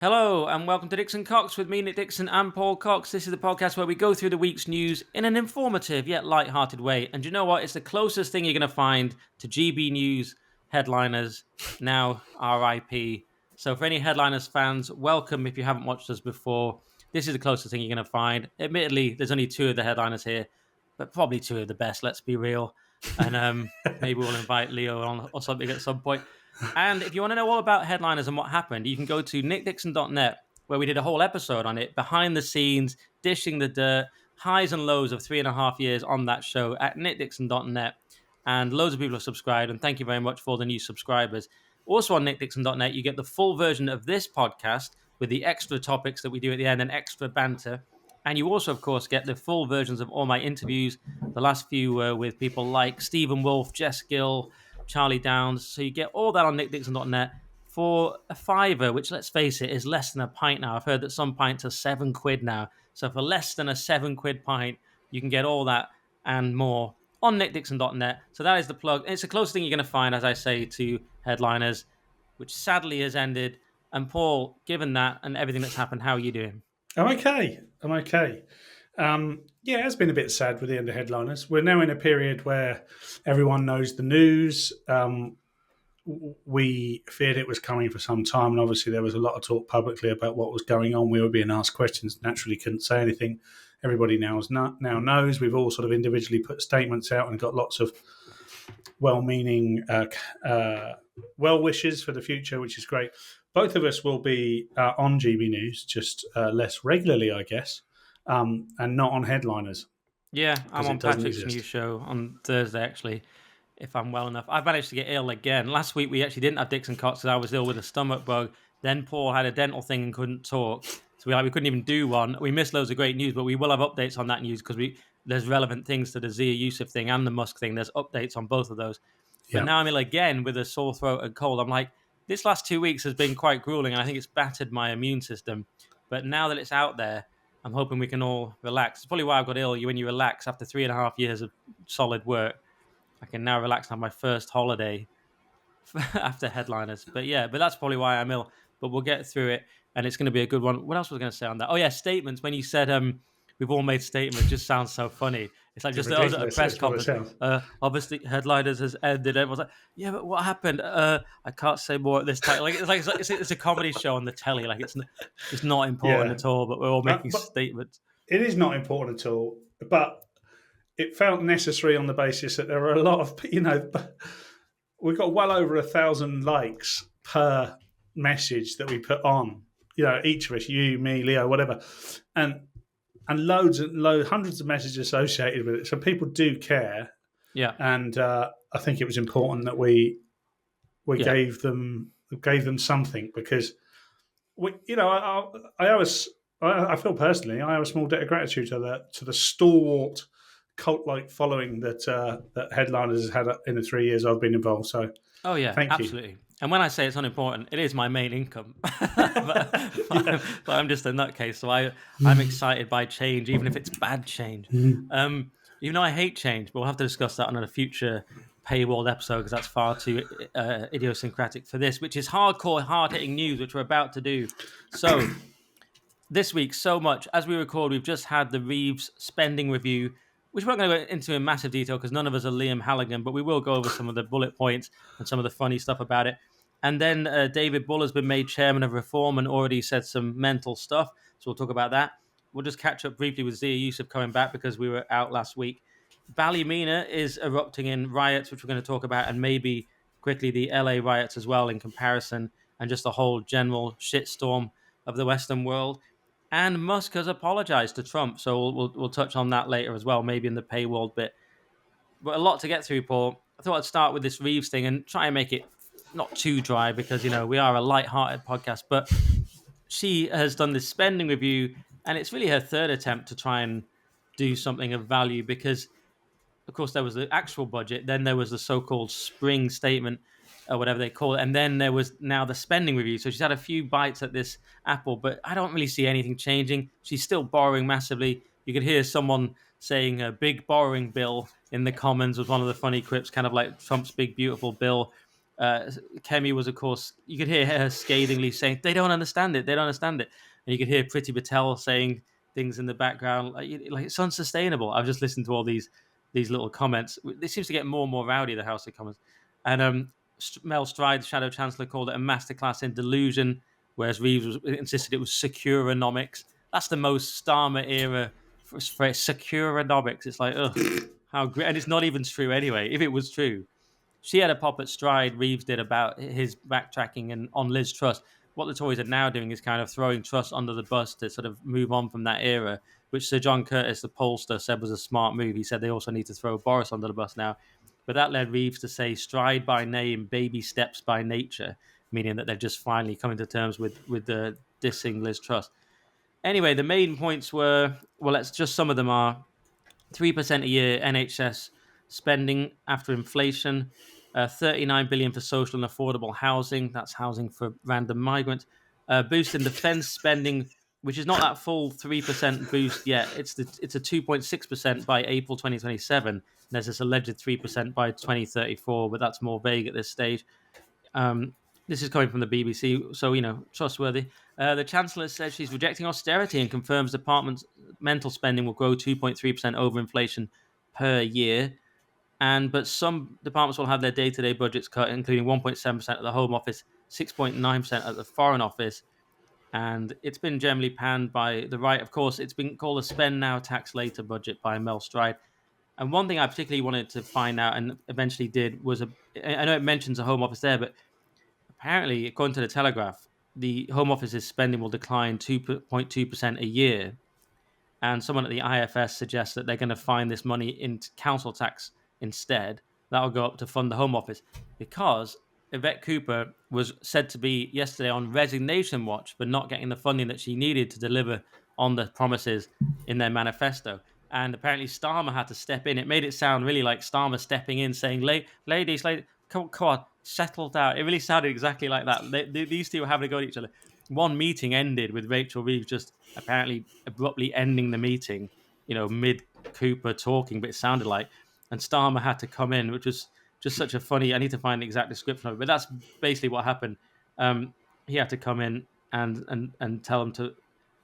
Hello and welcome to Dixon Cox with me, Nick Dixon, and Paul Cox. This is the podcast where we go through the week's news in an informative yet light-hearted way. And you know what? It's the closest thing you're going to find to GB News headliners, now RIP. So for any headliners fans, welcome if you haven't watched us before. This is the closest thing you're going to find. Admittedly, there's only two of the headliners here, but probably two of the best, let's be real. And maybe we'll invite Leo on or something at some point. And if you want to know all about headliners and what happened, you can go to nickdixon.net, where we did a whole episode on it, behind the scenes, dishing the dirt, highs and lows of 3.5 years on that show at nickdixon.net. And loads of people have subscribed, and thank you very much for the new subscribers. Also on nickdixon.net, you get the full version of this podcast with the extra topics that we do at the end and extra banter. And you also, of course, get the full versions of all my interviews. The last few were with people like Stephen Wolf, Jess Gill, Charlie Downs. So you get all that on nickdixon.net for a fiver, which, let's face it, is less than a pint now. I've heard that some pints are £7 now. So for less than a £7 pint, you can get all that and more on nickdixon.net. So that is the plug. It's the closest thing you're going to find, as I say, to headliners, which sadly has ended. And Paul, given that and everything that's happened, how are you doing? I'm okay. Yeah, it has been a bit sad with the end of headliners. We're now in a period where everyone knows the news. We feared it was coming for some time, and obviously there was a lot of talk publicly about what was going on. We were being asked questions, naturally couldn't say anything. Everybody now knows. We've all sort of individually put statements out and got lots of well-meaning well wishes for the future, which is great. Both of us will be on GB News, just less regularly, I guess, and not on headliners. Yeah, I'm on Patrick's exist. new show on Thursday, actually, if I'm well enough. I've managed to get ill again. Last week, we actually didn't have Dixon Cox because I was ill with a stomach bug. Then Paul had a dental thing and couldn't talk. So we couldn't even do one. We missed loads of great news, but we will have updates on that news because there's relevant things to the Zia Yusuf thing and the Musk thing. There's updates on both of those. But now I'm ill again with a sore throat and cold. I'm like, this last 2 weeks has been quite grueling, and I think it's battered my immune system. But now that it's out there, I'm hoping we can all relax. It's probably why I've got ill. When you relax after 3.5 years of solid work, I can now relax and have my first holiday after headliners. But that's probably why I'm ill. But we'll get through it, and it's going to be a good one. What else was I going to say on that? Oh, yeah, statements. When you said we've all made statements, just sounds so funny. It's like just I was at a press conference. Obviously, headliners has ended. Everyone's like, yeah, but what happened? I can't say more at this time. It's a comedy show on the telly. Like it's not important at all. But we're all making statements. It is not important at all, but it felt necessary on the basis that there were a lot of, we've got well over 1,000 likes per message that we put on. Each of us, you, me, Leo, whatever, and loads, hundreds of messages associated with it. So people do care. Yeah. And I think it was important that we gave them something because I feel personally I owe a small debt of gratitude to the stalwart cult-like following that Headliners has had in the 3 years I've been involved. So oh yeah, absolutely. And when I say it's unimportant, it is my main income. but I'm just a nutcase, so I'm excited by change, even if it's bad change. Even though I hate change, but we'll have to discuss that on a future paywalled episode because that's far too idiosyncratic for this, which is hardcore, hard-hitting news, which we're about to do. So this week, so much. As we record, we've just had the Reeves spending review, which we're not going to go into in massive detail because none of us are Liam Halligan, but we will go over some of the bullet points and some of the funny stuff about it. And then David Bull has been made chairman of Reform and already said some mental stuff. So we'll talk about that. We'll just catch up briefly with Zia Yusuf coming back because we were out last week. Ballymena is erupting in riots, which we're going to talk about, and maybe quickly the LA riots as well in comparison, and just the whole general shitstorm of the Western world. And Musk has apologized to Trump, so we'll touch on that later as well, maybe in the paywall bit. But a lot to get through, Paul. I thought I'd start with this Reeves thing and try and make it not too dry because, we are a light-hearted podcast. But she has done this spending review, and it's really her third attempt to try and do something of value because, of course, there was the actual budget, then there was the so-called spring statement, or whatever they call it. And then there was now the spending review. So she's had a few bites at this apple, but I don't really see anything changing. She's still borrowing massively. You could hear someone saying a big borrowing bill in the Commons was one of the funny quips, kind of like Trump's big, beautiful bill. Kemi was, of course, you could hear her scathingly saying, "They don't understand it. They don't understand it." And you could hear Priti Patel saying things in the background like it's unsustainable. I've just listened to all these little comments. This seems to get more and more rowdy, the House of Commons. And Mel Stride, the Shadow Chancellor, called it a masterclass in delusion, whereas insisted it was securonomics. That's the most Starmer era for securonomics. It's like, ugh, how great. And it's not even true anyway. If it was true, she had a pop at Stride, Reeves did, about his backtracking and on Liz Truss. What the Tories are now doing is kind of throwing Truss under the bus to sort of move on from that era, which Sir John Curtis, the pollster, said was a smart move. He said they also need to throw Boris under the bus now. But that led Reeves to say stride by name, baby steps by nature, meaning that they're just finally coming to terms with the dissing Liz Truss. Anyway, the main points were, well, let's just some of them are 3% a year NHS spending after inflation, 39 billion for social and affordable housing. That's housing for random migrants. Boost in defence spending, which is not that full 3% boost yet. It's a 2.6% by April 2027. And there's this alleged 3% by 2034, but that's more vague at this stage. This is coming from the BBC, so trustworthy. The Chancellor says she's rejecting austerity and confirms department's mental spending will grow 2.3% over inflation per year. But some departments will have their day-to-day budgets cut, including 1.7% at the Home Office, 6.9% at the Foreign Office. And it's been generally panned by the right. Of course, it's been called a spend now, tax later budget by Mel Stride. And one thing I particularly wanted to find out and eventually did was I know it mentions a Home Office there, but apparently, according to the Telegraph, the Home Office's spending will decline 2.2% a year. And someone at the IFS suggests that they're going to find this money in council tax instead. That'll go up to fund the Home Office. Because Yvette Cooper was said to be yesterday on resignation watch for not getting the funding that she needed to deliver on the promises in their manifesto. And apparently Starmer had to step in. It made it sound really like Starmer stepping in, saying, ladies, come on, settled out. It really sounded exactly like that. These two were having a go at each other. One meeting ended with Rachel Reeves just apparently abruptly ending the meeting, mid Cooper talking, but it sounded like, and Starmer had to come in, which was just such a funny. I need to find the exact description of it, but that's basically what happened. He had to come in and tell them to.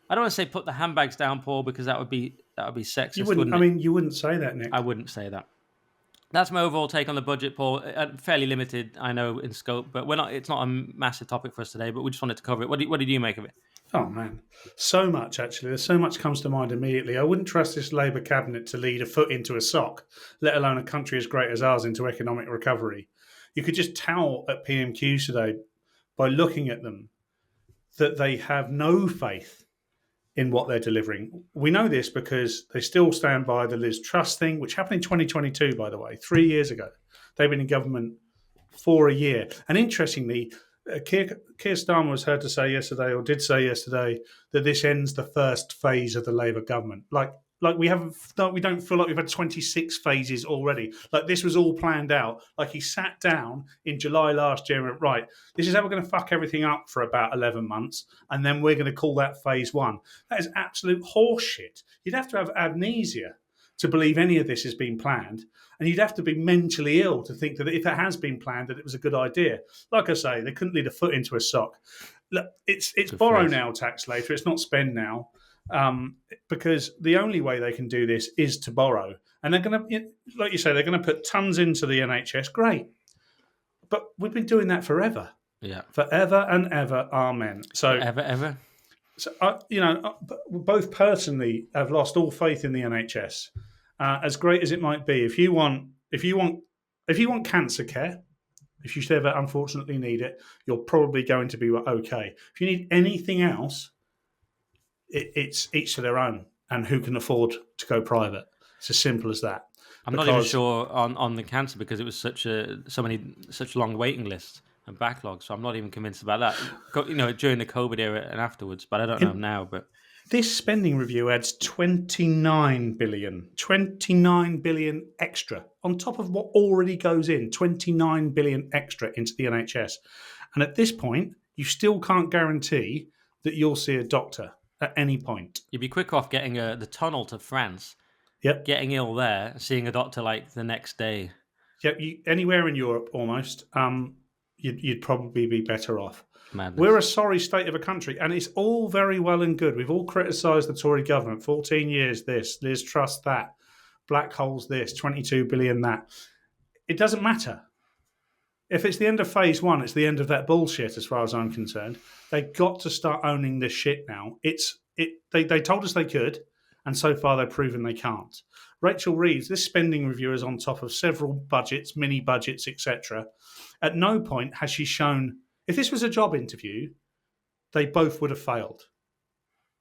I don't want to say put the handbags down, Paul, because that would be sexist. You wouldn't. Wouldn't it? You wouldn't say that, Nick. I wouldn't say that. That's my overall take on the budget, Paul. Fairly limited, I know, in scope, but it's not a massive topic for us today. But we just wanted to cover it. What did you make of it? Oh man, so much actually. There's so much comes to mind immediately. I wouldn't trust this Labour cabinet to lead a foot into a sock, let alone a country as great as ours into economic recovery. You could just tell at PMQ today by looking at them that they have no faith in what they're delivering. We know this because they still stand by the Liz Truss thing, which happened in 2022, by the way, 3 years ago. They've been in government for a year. And interestingly, Keir Starmer was heard to say yesterday, or did say yesterday, that this ends the first phase of the Labour government. Like we don't feel like we've had 26 phases already. Like this was all planned out. Like he sat down in July last year and went, right, this is how we're going to fuck everything up for about 11 months, and then we're going to call that phase one. That is absolute horseshit. You'd have to have amnesia to believe any of this has been planned. And you'd have to be mentally ill to think that if it has been planned, that it was a good idea. Like I say, they couldn't lead a foot into a sock. Look, it's borrow now, tax later. It's not spend now, because the only way they can do this is to borrow. And they're going to, like you say, they're going to put tons into the NHS. Great. But we've been doing that forever. Yeah. Forever and ever. Amen. So ever. So, both personally have lost all faith in the NHS. As great as it might be, if you want cancer care, if you should ever unfortunately need it, you're probably going to be okay. If you need anything else, it's each to their own, and who can afford to go private. It's as simple as that. I'm not even sure on the cancer because it was such long waiting lists and backlogs. So I'm not even convinced about that. During the COVID era and afterwards, but I don't know now. But this spending review adds 29 billion extra on top of what already goes in. 29 billion extra into the NHS, and at this point, you still can't guarantee that you'll see a doctor at any point. You'd be quick off getting the tunnel to France. Yep. Getting ill there, seeing a doctor like the next day. Yep. Anywhere in Europe, almost. you'd probably be better off. Madness. We're a sorry state of a country, and it's all very well and good. We've all criticised the Tory government. 14 years this, Liz Truss that, black holes this, 22 billion that. It doesn't matter. If it's the end of phase one, it's the end of that bullshit, as far as I'm concerned. They've got to start owning this shit now. They told us they could, and so far they've proven they can't. Rachel Reeves, this spending review is on top of several budgets, mini budgets, etc. At no point has she shown. If this was a job interview, they both would have failed.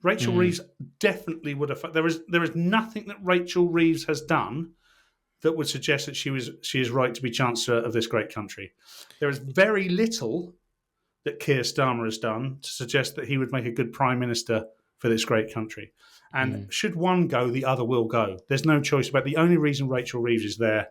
Rachel Reeves definitely would have. There is nothing that Rachel Reeves has done that would suggest that she is right to be Chancellor of this great country. There is very little that Keir Starmer has done to suggest that he would make a good Prime Minister for this great country. And should one go, the other will go. There's no choice about it. The only reason Rachel Reeves is there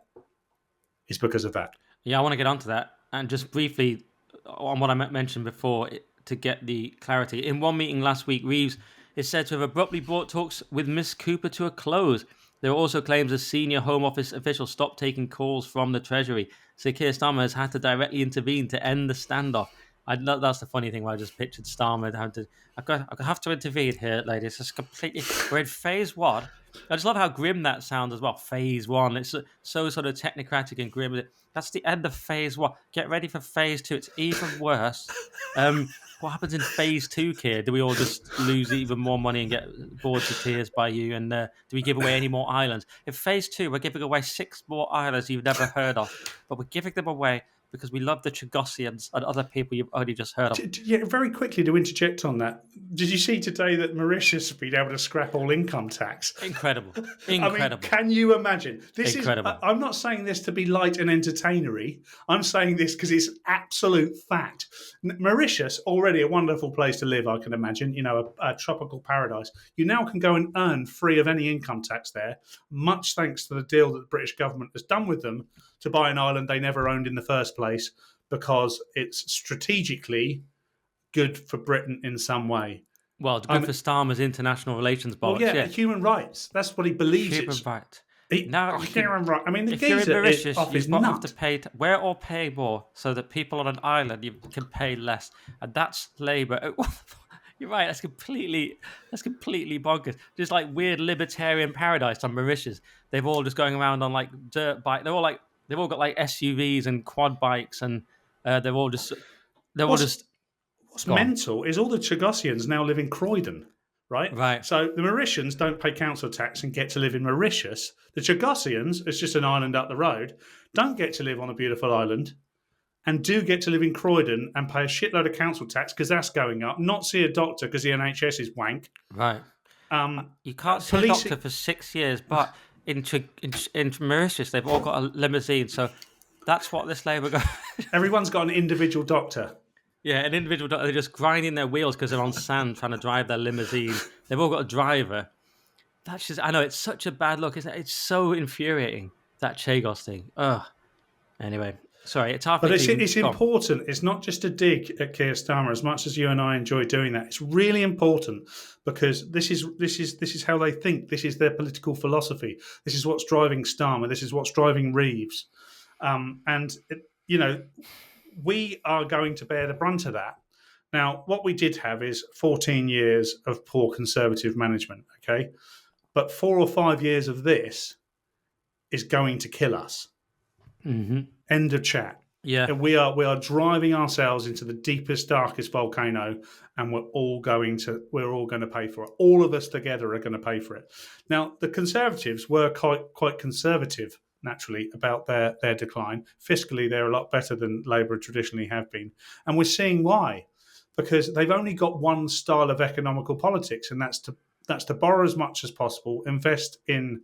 is because of that. Yeah, I want to get onto that. And just briefly on what I mentioned before to get the clarity. In one meeting last week, Reeves is said to have abruptly brought talks with Miss Cooper to a close. There are also claims a senior Home Office official stopped taking calls from the Treasury. So Keir Starmer has had to directly intervene to end the standoff. That's the funny thing where I just pictured Starmer having to... I have to intervene here, ladies. It's completely... We're in phase one. I just love how grim that sounds as well. Phase one. It's so sort of technocratic and grim. That's the end of phase one. Get ready for phase two. It's even worse. What happens in phase two, Keir? Do we all just lose even more money and get bored to tears by you? And do we give away any more islands? In phase two, we're giving away 6 more islands you've never heard of. But we're giving them away because we love the Chagossians and other people you've only just heard of. Yeah, very quickly to interject on that. Did you see today that Mauritius has been able to scrap all income tax? Incredible. I mean, can you imagine? This Incredible. I'm not saying this to be light and entertainery. I'm saying this because it's absolute fact. Mauritius, already a wonderful place to live, I can imagine, a tropical paradise. You now can go and earn free of any income tax there, much thanks to the deal that the British government has done with them to buy an island they never owned in the first place, because it's strategically good for Britain in some way. Well, it's good for Starmer's international relations bollocks. Well, yeah, human rights. That's what he believes. Human rights. Human rights. I mean, the if you're in Mauritius, you don't have to pay or pay more, so that people on an island you can pay less, and that's Labour. You're right. That's completely bonkers. Just like weird libertarian paradise on Mauritius. They've all just going around on like dirt bike. They've all got like SUVs and quad bikes, and What's mental is all the Chagossians now live in Croydon, right? Right. So the Mauritians don't pay council tax and get to live in Mauritius. The Chagossians, it's just an island up the road, don't get to live on a beautiful island, and do get to live in Croydon and pay a shitload of council tax because that's going up. Not see a doctor because the NHS is wank. Right. You can't see a doctor for 6 years, but in Mauritius they've all got a limousine, so that's what this Labour got. Everyone's got an individual doctor. Yeah, an individual doctor. They're just grinding their wheels because they're on sand trying to drive their limousine. They've all got a driver. That's just... I know, it's such a bad look. It's so infuriating, that Chagos thing. Ugh. Anyway, sorry, it's half. But it's important. It's not just a dig at Keir Starmer, as much as you and I enjoy doing that. It's really important because this is how they think. This is their political philosophy. This is what's driving Starmer. This is what's driving Reeves. We are going to bear the brunt of that. Now, what we did have is 14 years of poor Conservative management, okay? But 4 or 5 years of this is going to kill us. Mm-hmm. End of chat. Yeah. And we are driving ourselves into the deepest, darkest volcano, and we're all going to pay for it. All of us together are going to pay for it. Now, the Conservatives were quite conservative, naturally, about their decline. Fiscally, they're a lot better than Labour traditionally have been. And we're seeing why. Because they've only got one style of economical politics, and that's to borrow as much as possible, invest in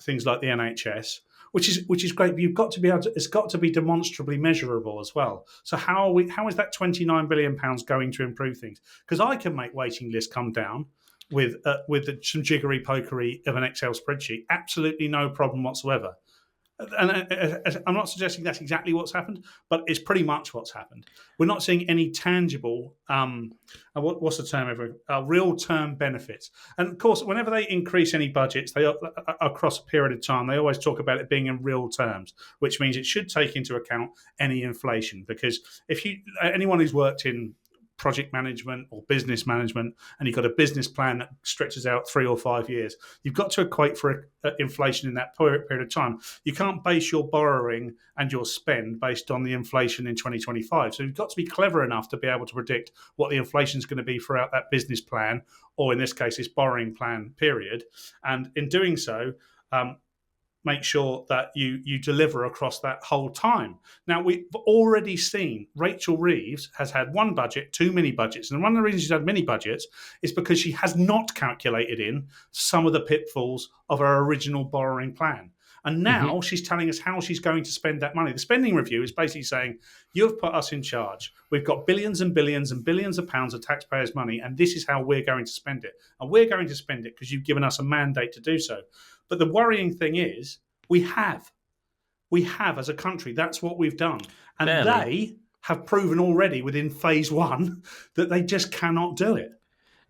things like the NHS, which is great. But you've got to be able to, it's got to be demonstrably measurable as well. So how is that £29 billion going to improve things? Because I can make waiting lists come down with some jiggery pokery of an Excel spreadsheet. Absolutely no problem whatsoever. And I'm not suggesting that's exactly what's happened, but it's pretty much what's happened. We're not seeing any tangible, what's the term? Real term benefits. And of course, whenever they increase any budgets, they across a period of time, they always talk about it being in real terms, which means it should take into account any inflation. Because if anyone who's worked in project management or business management, and you've got a business plan that stretches out 3 or 5 years, you've got to equate for inflation in that period of time. You can't base your borrowing and your spend based on the inflation in 2025. So you've got to be clever enough to be able to predict what the inflation is going to be throughout that business plan, or in this case, this borrowing plan period. And in doing so, make sure that you deliver across that whole time. Now, we've already seen Rachel Reeves has had one budget, too many budgets. And one of the reasons she's had many budgets is because she has not calculated in some of the pitfalls of her original borrowing plan. And now she's telling us how she's going to spend that money. The spending review is basically saying, you've put us in charge. We've got billions and billions and billions of pounds of taxpayers' money, and this is how we're going to spend it. And we're going to spend it because you've given us a mandate to do so. But the worrying thing is, we have as a country, that's what we've done. And they have proven already within phase one that they just cannot do it.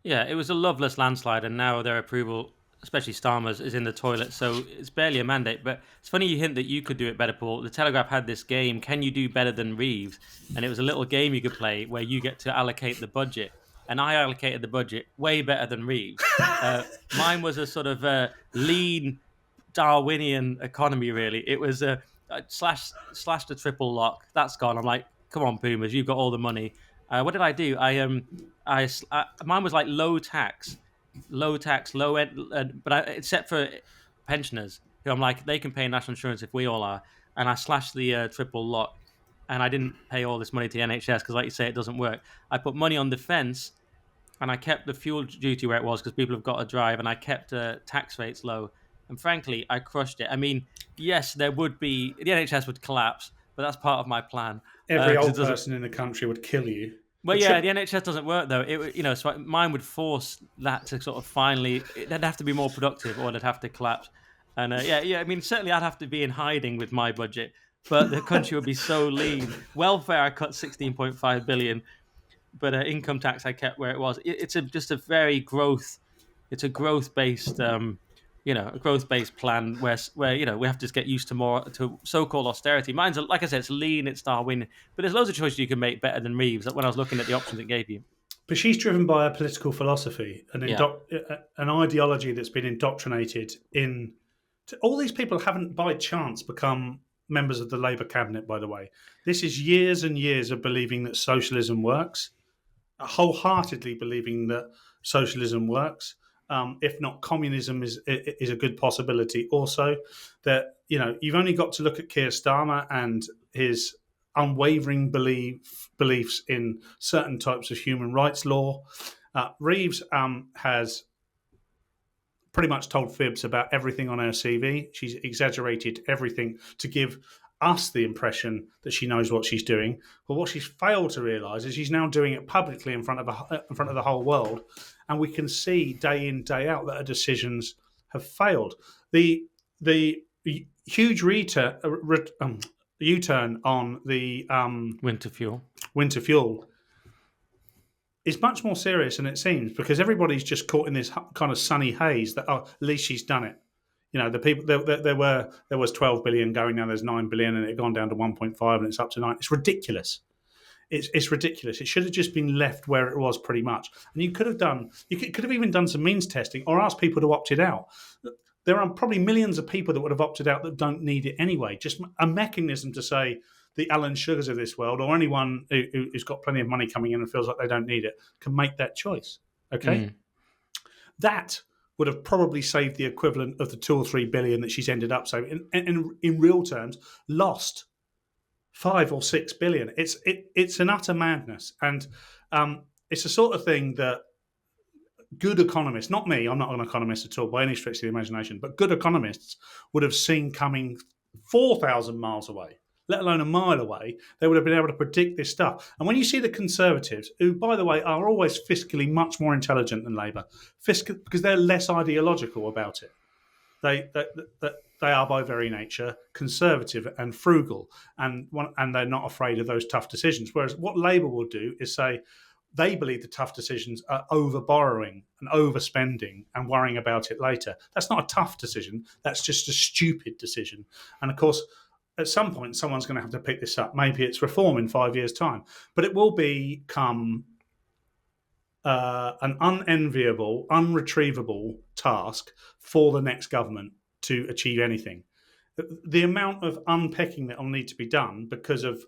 Yeah, it was a loveless landslide, and now their approval, especially Starmer's, is in the toilet. So it's barely a mandate. But it's funny you hint that you could do it better, Paul. The Telegraph had this game, Can You Do Better Than Reeves? And it was a little game you could play where you get to allocate the budget. And I allocated the budget way better than Reeves. Mine was a sort of lean Darwinian economy, really. It was slash the triple lock. That's gone. I'm like, come on, Pumas, you've got all the money. What did I do? Mine was like low tax, low end, but except for pensioners, who I'm like, they can pay national insurance if we all are. And I slashed the triple lock, and I didn't pay all this money to the NHS because, like you say, it doesn't work. I put money on defence, and I kept the fuel duty where it was because people have got to drive, and I kept tax rates low. And frankly, I crushed it. I mean, yes, the NHS would collapse, but that's part of my plan. Every old person in the country would kill you. Well, yeah, the NHS doesn't work though. So mine would force that to sort of finally. It'd have to be more productive, or it'd have to collapse. And I mean, certainly I'd have to be in hiding with my budget, but the country would be so lean. Welfare, I cut 16.5 billion, but income tax I kept where it was. It's just a very growth. It's a growth-based. A growth-based plan where we have to just get used to more to so-called austerity. Mine's, like I said, it's lean, it's Darwin, but there's loads of choices you can make better than Reeves. When I was looking at the options it gave you, but she's driven by a political philosophy, an ideology that's been indoctrinated in. All these people haven't by chance become members of the Labour cabinet. By the way, this is years and years of believing that socialism works, wholeheartedly believing that socialism works. If not, communism is a good possibility also. That, you've only got to look at Keir Starmer and his unwavering beliefs in certain types of human rights law. Reeves has pretty much told fibs about everything on her CV. She's exaggerated everything to give us the impression that she knows what she's doing. But what she's failed to realise is she's now doing it publicly in front of the whole world, and we can see day in, day out that her decisions have failed. The huge U-turn on the winter fuel is much more serious than it seems, because everybody's just caught in this kind of sunny haze that, at least she's done it. The people there was 12 billion going, now there's 9 billion, and it had gone down to 1.5, and it's up to 9. It's ridiculous. It's ridiculous. It should have just been left where it was, pretty much. And you could have even done some means testing, or asked people to opt it out. There are probably millions of people that would have opted out that don't need it anyway. Just a mechanism to say the Alan Sugars of this world, or anyone who's got plenty of money coming in and feels like they don't need it, can make that choice. Okay, that would have probably saved the equivalent of the 2 or 3 billion that she's ended up saving. In real terms, lost 5 or 6 billion. It's an utter madness, and it's the sort of thing that good economists, not me, I'm not an economist at all by any stretch of the imagination, but good economists would have seen coming 4,000 miles away, let alone a mile away. They would have been able to predict this stuff. And when you see the Conservatives, who, by the way, are always fiscally much more intelligent than Labour, because they're less ideological about it. they are by very nature conservative and frugal, and they're not afraid of those tough decisions. Whereas what Labour will do is say they believe the tough decisions are over borrowing and overspending and worrying about it later. That's not a tough decision. That's just a stupid decision. And of course, at some point, someone's going to have to pick this up. Maybe it's reform in 5 years' time, but it will become an unenviable, unretrievable task for the next government to achieve anything. The amount of unpicking that will need to be done because of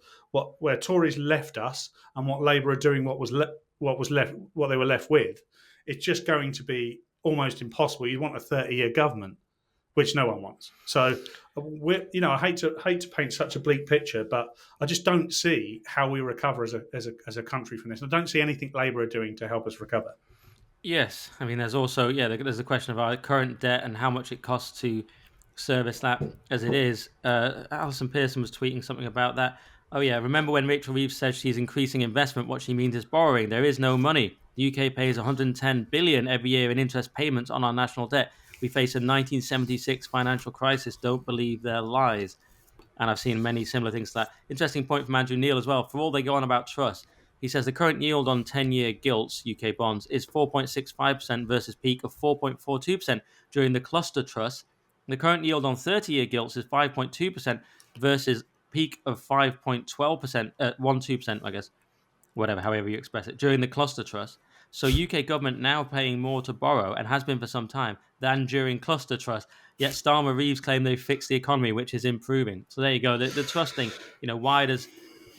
where Tories left us and what Labour are doing, what they were left with, it's just going to be almost impossible. You want a 30-year government, which no one wants. So, I hate to paint such a bleak picture, but I just don't see how we recover as a country from this. I don't see anything Labour are doing to help us recover. Yes, I mean, there's also there's the question of our current debt and how much it costs to service that as it is. Alison Pearson was tweeting something about that. Oh yeah, remember when Rachel Reeves said she's increasing investment? What she means is borrowing. There is no money. The UK pays 110 billion every year in interest payments on our national debt. We face a 1976 financial crisis. Don't believe their lies. And I've seen many similar things to that. Interesting point from Andrew Neil as well. For all they go on about trust, he says the current yield on 10-year gilts, UK bonds, is 4.65% versus peak of 4.42% during the cluster trust. The current yield on 30-year gilts is 5.2% versus peak of 5.12%, 12%, I guess, whatever, however you express it, during the cluster trust. So UK government now paying more to borrow, and has been for some time, than during cluster trust. Yet Starmer Reeves claim they've fixed the economy, which is improving. So there you go. The trust thing, why does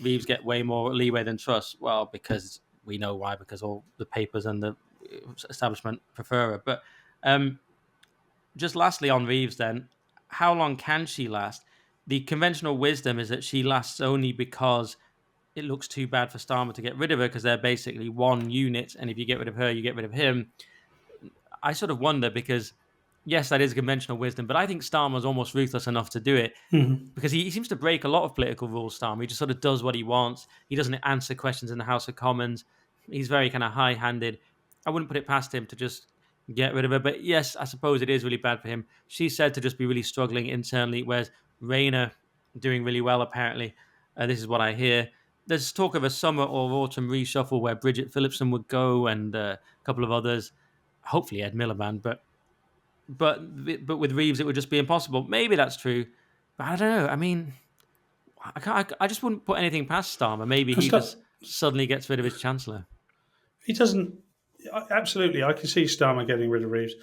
Reeves get way more leeway than Truss? Well, because we know why, because all the papers and the establishment prefer her. But just lastly on Reeves then, how long can she last? The conventional wisdom is that she lasts only because it looks too bad for Starmer to get rid of her, because they're basically one unit, and if you get rid of her, you get rid of him. I sort of wonder, because yes, that is conventional wisdom, but I think Starmer's almost ruthless enough to do it, because he seems to break a lot of political rules, Starmer. He just sort of does what he wants. He doesn't answer questions in the House of Commons. He's very kind of high-handed. I wouldn't put it past him to just get rid of her, but yes, I suppose it is really bad for him. She's said to just be really struggling internally, whereas Rayner doing really well, apparently. This is what I hear. There's talk of a summer or autumn reshuffle where Bridget Phillipson would go, and a couple of others, hopefully Ed Miliband, but with Reeves it would just be impossible. Maybe that's true, but I don't know. I mean, I just wouldn't put anything past Starmer. Maybe he just suddenly gets rid of his chancellor. He doesn't. Absolutely, I can see Starmer getting rid of Reeves.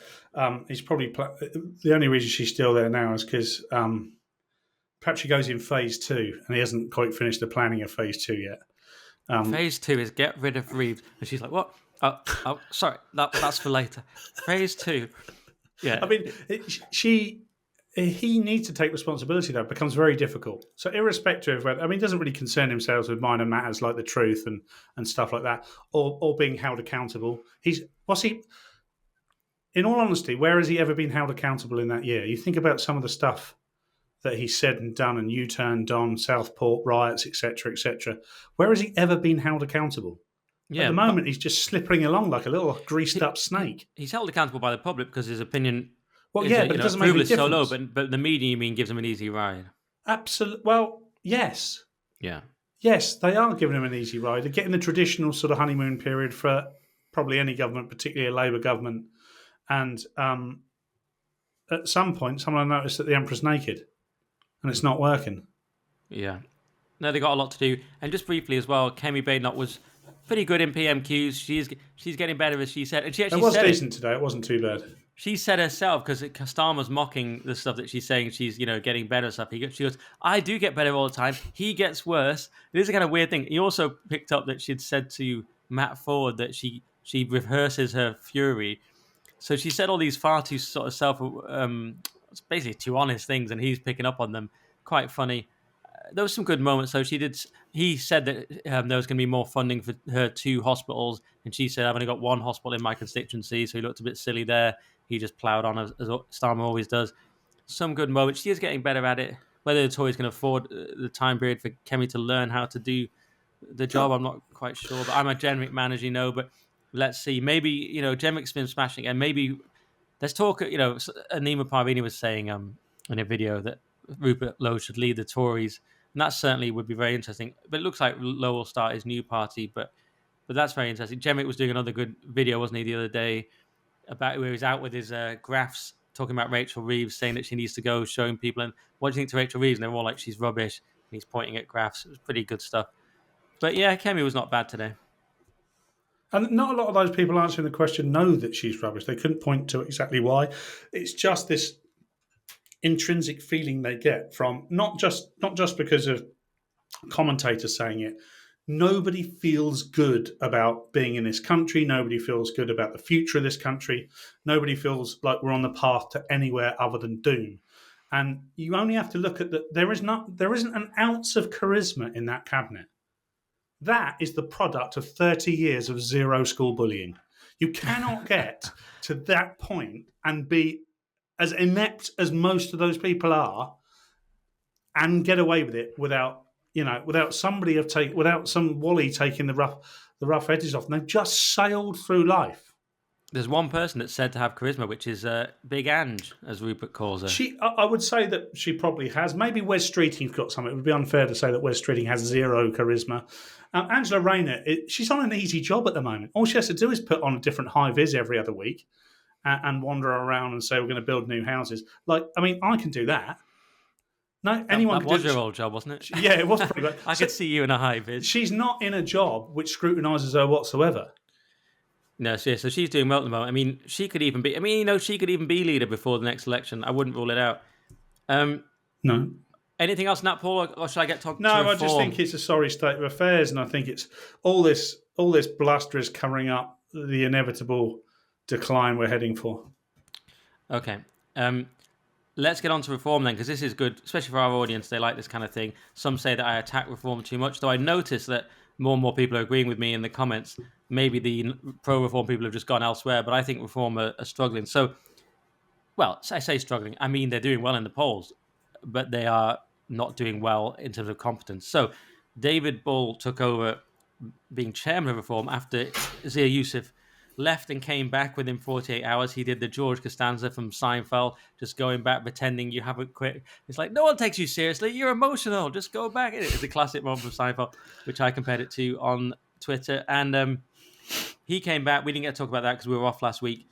He's probably the only reason she's still there now is because perhaps she goes in phase 2, and he hasn't quite finished the planning of phase 2 yet. Phase 2 is get rid of Reeves, and she's like, "What? Oh, sorry, that's for later." Phase 2, yeah. I mean, he needs to take responsibility. Though it becomes very difficult. So, irrespective of whether, he doesn't really concern himself with minor matters like the truth and stuff like that, or being held accountable. In all honesty, where has he ever been held accountable in that year? You think about some of the stuff that he said and done, and U-turned on Southport riots, etc., etc. Where has he ever been held accountable? Yeah, at the moment, he's just slipping along like a little greased-up snake. He's held accountable by the public because his opinion. Well, yeah, but it doesn't make any difference. So low, but the media, you mean, gives him an easy ride. Absolutely. Well, yes. Yeah. Yes, they are giving him an easy ride. They're getting the traditional sort of honeymoon period for probably any government, particularly a Labour government. And at some point, someone noticed that the Emperor's naked, and it's not working. Yeah. No, they got a lot to do. And just briefly as well, Kemi Badenoch was pretty good in PMQs. She's getting better, as she said. And she actually it was decent today. It wasn't too bad. She said herself, because Starmer's mocking the stuff that she's saying, she's getting better stuff. She goes, "I do get better all the time. He gets worse." It is a kind of weird thing. He also picked up that she'd said to Matt Ford that she rehearses her fury. So she said all these far too sort of basically too honest things, and he's picking up on them. Quite funny. There was some good moments. So he said that there was going to be more funding for her 2 hospitals, and she said, "I've only got 1 hospital in my constituency," so he looked a bit silly there. He just ploughed on as Starmer always does. Some good moments. She is getting better at it. Whether the Tories can afford the time period for Kemi to learn how to do the job, I'm not quite sure. But I'm a Jen Rick man, as you know. But let's see. Maybe, Jen Rick's been smashing, and maybe let's talk. Anima Parvini was saying in a video that Rupert Lowe should lead the Tories, and that certainly would be very interesting. But it looks like Lowe will start his new party, but that's very interesting. Jemmick was doing another good video, wasn't he, the other day, about where he's out with his graphs talking about Rachel Reeves, saying that she needs to go, showing people, and what do you think to Rachel Reeves? And they're all like, she's rubbish. And he's pointing at graphs. It was pretty good stuff. But yeah, Kemi was not bad today. And not a lot of those people answering the question know that she's rubbish. They couldn't point to exactly why. It's just this intrinsic feeling they get from not just because of commentators saying it. Nobody feels good about being in this country. Nobody feels good about the future of this country. Nobody feels like we're on the path to anywhere other than doom. And you only have to look at that. There isn't an ounce of charisma in that cabinet. That is the product of 30 years of zero school bullying. You cannot get to that point and be as inept as most of those people are and get away with it without some Wally taking the rough edges off. And they've just sailed through life. There's one person that's said to have charisma, which is Big Ange, as Rupert calls her. I would say that she probably has. Maybe Wes Streeting's got some. It would be unfair to say that Wes Streeting has zero charisma. Angela Rayner, she's on an easy job at the moment. All she has to do is put on a different high-vis every other week and wander around and say, we're going to build new houses. I can do that. No, anyone that was your old job, wasn't it? Yeah, it was pretty good. I could see you in a high-vis. She's not in a job which scrutinises her whatsoever. No, so she's doing well at the moment. I mean, she could even be leader before the next election. I wouldn't rule it out. No. Anything else, Nat Paul, or should I get talking? No, I just think it's a sorry state of affairs, and I think it's all this bluster is covering up the inevitable decline we're heading for. Okay. Let's get on to reform then, because this is good, especially for our audience. They like this kind of thing. Some say that I attack reform too much, though I notice that more and more people are agreeing with me in the comments. Maybe the pro-reform people have just gone elsewhere, but I think reform are struggling. So, well, I say struggling. I mean, they're doing well in the polls, but they are not doing well in terms of competence. So, David Bull took over being chairman of reform after Zia Youssef left and came back within 48 hours. He did the George Costanza from Seinfeld, just going back, pretending you haven't quit. It's like, no one takes you seriously. You're emotional. Just go back. It's a classic moment from Seinfeld, which I compared it to on Twitter. And he came back. We didn't get to talk about that because we were off last week.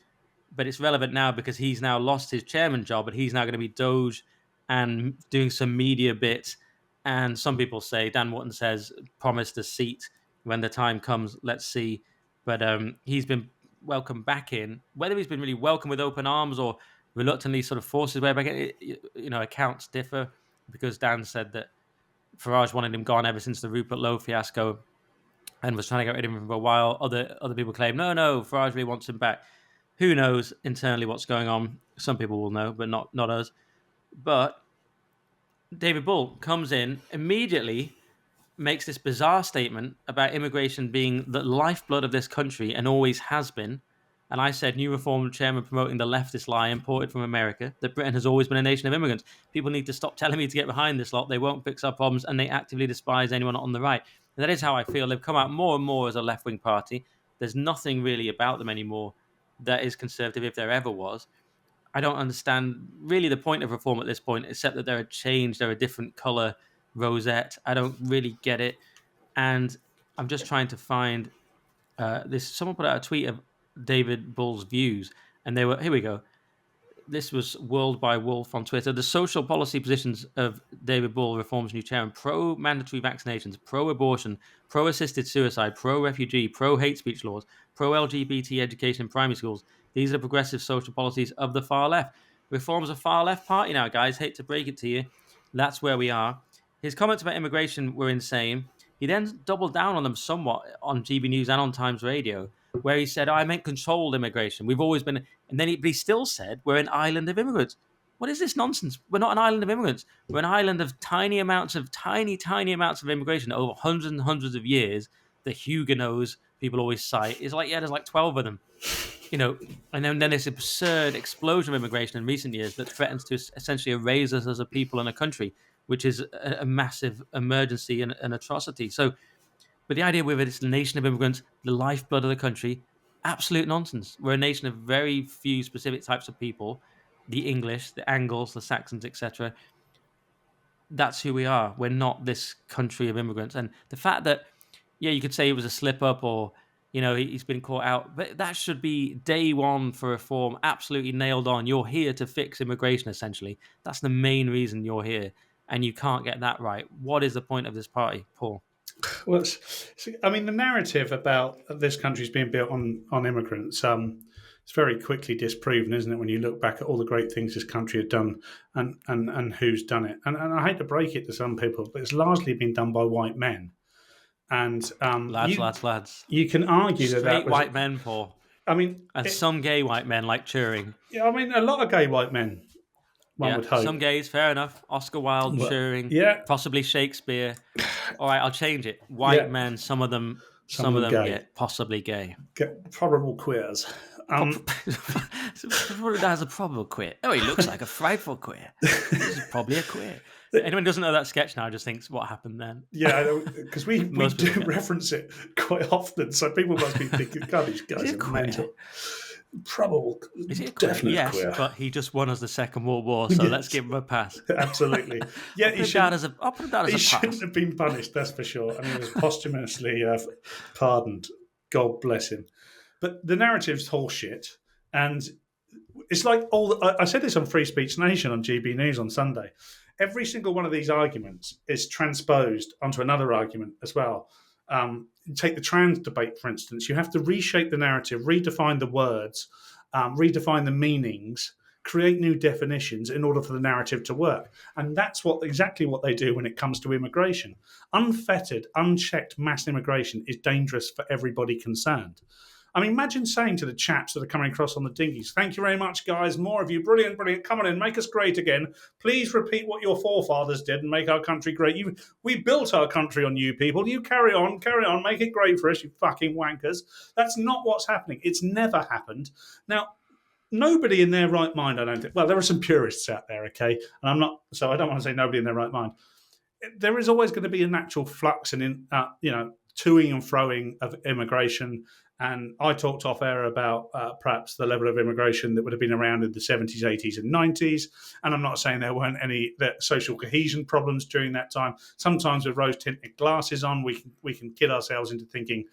But it's relevant now because he's now lost his chairman job, but he's now going to be Doge and doing some media bits. And some people say, Dan Wotton says, promised a seat when the time comes. Let's see. But he's been welcomed back in. Whether he's been really welcomed with open arms or reluctantly sort of forced his way back in, accounts differ, because Dan said that Farage wanted him gone ever since the Rupert Lowe fiasco and was trying to get rid of him for a while. Other people claim, no, Farage really wants him back. Who knows internally what's going on? Some people will know, but not us. But David Bull comes in immediately, makes this bizarre statement about immigration being the lifeblood of this country and always has been. And I said, new reform chairman promoting the leftist lie imported from America, that Britain has always been a nation of immigrants. People need to stop telling me to get behind this lot. They won't fix our problems, and they actively despise anyone on the right. And that is how I feel. They've come out more and more as a left-wing party. There's nothing really about them anymore that is conservative, if there ever was. I don't understand really the point of reform at this point, except that they're a change, they're a different colour rosette. I don't really get it. And I'm just trying to find this. Someone put out a tweet of David Bull's views, and they were, here we go. This was World by Wolf on Twitter. The social policy positions of David Bull, Reform's new chairman: pro-mandatory vaccinations, pro-abortion, pro-assisted suicide, pro-refugee, pro-hate speech laws, pro-LGBT education in primary schools. These are the progressive social policies of the far left. Reform's a far left party now, guys. Hate to break it to you. That's where we are. His comments about immigration were insane. He then doubled down on them somewhat on GB News and on Times Radio, where he said, I meant controlled immigration. We've always been... And then he still said, we're an island of immigrants. What is this nonsense? We're not an island of immigrants. We're an island of tiny amounts of immigration over hundreds and hundreds of years. The Huguenots, people always cite, is like, yeah, there's like 12 of them. And then this absurd explosion of immigration in recent years that threatens to essentially erase us as a people and a country, which is a massive emergency and an atrocity. So, but the idea with it is the nation of immigrants, the lifeblood of the country, absolute nonsense. We're a nation of very few specific types of people. the English, the Angles, the Saxons, etc. That's who we are. We're not this country of immigrants. And the fact that, yeah, you could say it was a slip up or, he's been caught out, but that should be day one for reform, absolutely nailed on. You're here to fix immigration, essentially. That's the main reason you're here. And you can't get that right. What is the point of this party, Paul? Well, I mean, the narrative about this country's being built on immigrants, it's very quickly disproven, isn't it? When you look back at all the great things this country had done and who's done it. And I hate to break it to some people, but it's largely been done by white men. And Lads. you can argue Straight that was, white men, Paul. I mean, And some gay white men like Turing. Yeah, I mean, a lot of gay white men. One would hope. Some gays, fair enough. Oscar Wilde, Turing, yeah, possibly Shakespeare. All right, I'll change it. White men, some of them possibly gay. Probable queers. That's a probable queer. Oh, he looks like a frightful queer. This is probably a queer. Anyone who doesn't know that sketch now just thinks, what happened then? Yeah, because we do reference it quite often, so people must be thinking, God, these guys are mental. Probable. Is he a queer? Yes, queer. But he just won us the Second World War, so let's give him a pass. Absolutely. Yeah, I'll put him down as a pass. He shouldn't have been punished, that's for sure. And he was posthumously pardoned. God bless him. But the narrative's horseshit, and it's like I said this on Free Speech Nation on GB News on Sunday. Every single one of these arguments is transposed onto another argument as well. Take the trans debate, for instance. You have to reshape the narrative, redefine the words, redefine the meanings, create new definitions in order for the narrative to work. And that's exactly what they do when it comes to immigration. Unfettered, unchecked mass immigration is dangerous for everybody concerned. I mean, imagine saying to the chaps that are coming across on the dinghies, thank you very much, guys, more of you, brilliant, brilliant, come on in, make us great again. Please repeat what your forefathers did and make our country great. We built our country on you people. You carry on, make it great for us, you fucking wankers. That's not what's happening. It's never happened. Now, nobody in their right mind, I don't think, well, there are some purists out there, okay? And so I don't want to say nobody in their right mind. There is always going to be a natural flux and, toing and froing of immigration. And I talked off air about perhaps the level of immigration that would have been around in the 70s, 80s, and 90s. And I'm not saying there weren't any social cohesion problems during that time. Sometimes with rose-tinted glasses on, we can kid ourselves into thinking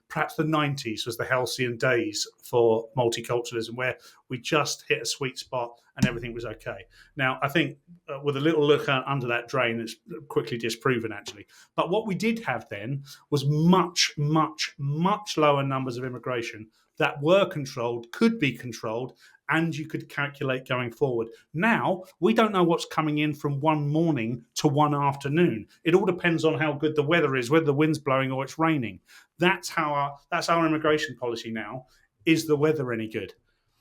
perhaps the 90s was the halcyon days for multiculturalism, where we just hit a sweet spot and everything was okay. Now, I think with a little look under that drain, it's quickly disproven, actually. But what we did have then was much, much, much lower numbers of immigration that were controlled, could be controlled, and you could calculate going forward. Now, we don't know what's coming in from one morning to one afternoon. It all depends on how good the weather is, whether the wind's blowing or it's raining. That's our immigration policy now. Is the weather any good?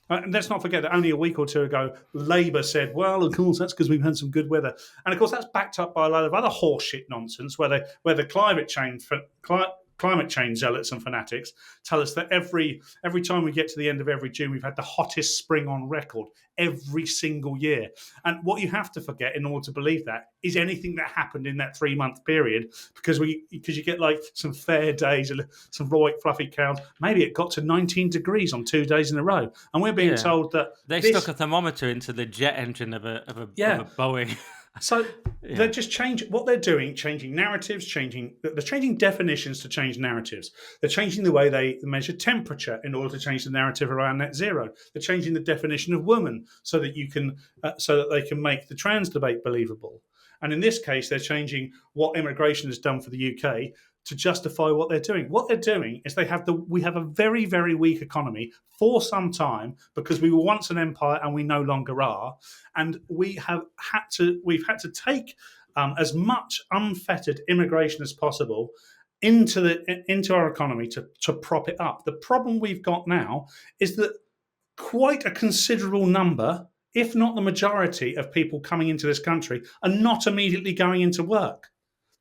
And let's not forget that only a week or two ago, Labour said, well, of course, that's because we've had some good weather. And, of course, that's backed up by a lot of other horseshit nonsense where the climate change zealots and fanatics tell us that every time we get to the end of every June, we've had the hottest spring on record every single year. And what you have to forget in order to believe that is anything that happened in that 3-month period, because you get like some fair days and some white fluffy cows. Maybe it got to 19 degrees on 2 days in a row. And we're being told that stuck a thermometer into the jet engine of a Boeing. So they're just changing what they're doing, changing narratives, they're changing definitions to change narratives. They're changing the way they measure temperature in order to change the narrative around net zero. They're changing the definition of woman so that they can make the trans debate believable. And in this case, they're changing what immigration has done for the UK to justify what they're doing. What they're doing is we have a very, very weak economy for some time because we were once an empire and we no longer are. And we've had to take as much unfettered immigration as possible into our economy to prop it up. The problem we've got now is that quite a considerable number, if not the majority, of people coming into this country are not immediately going into work.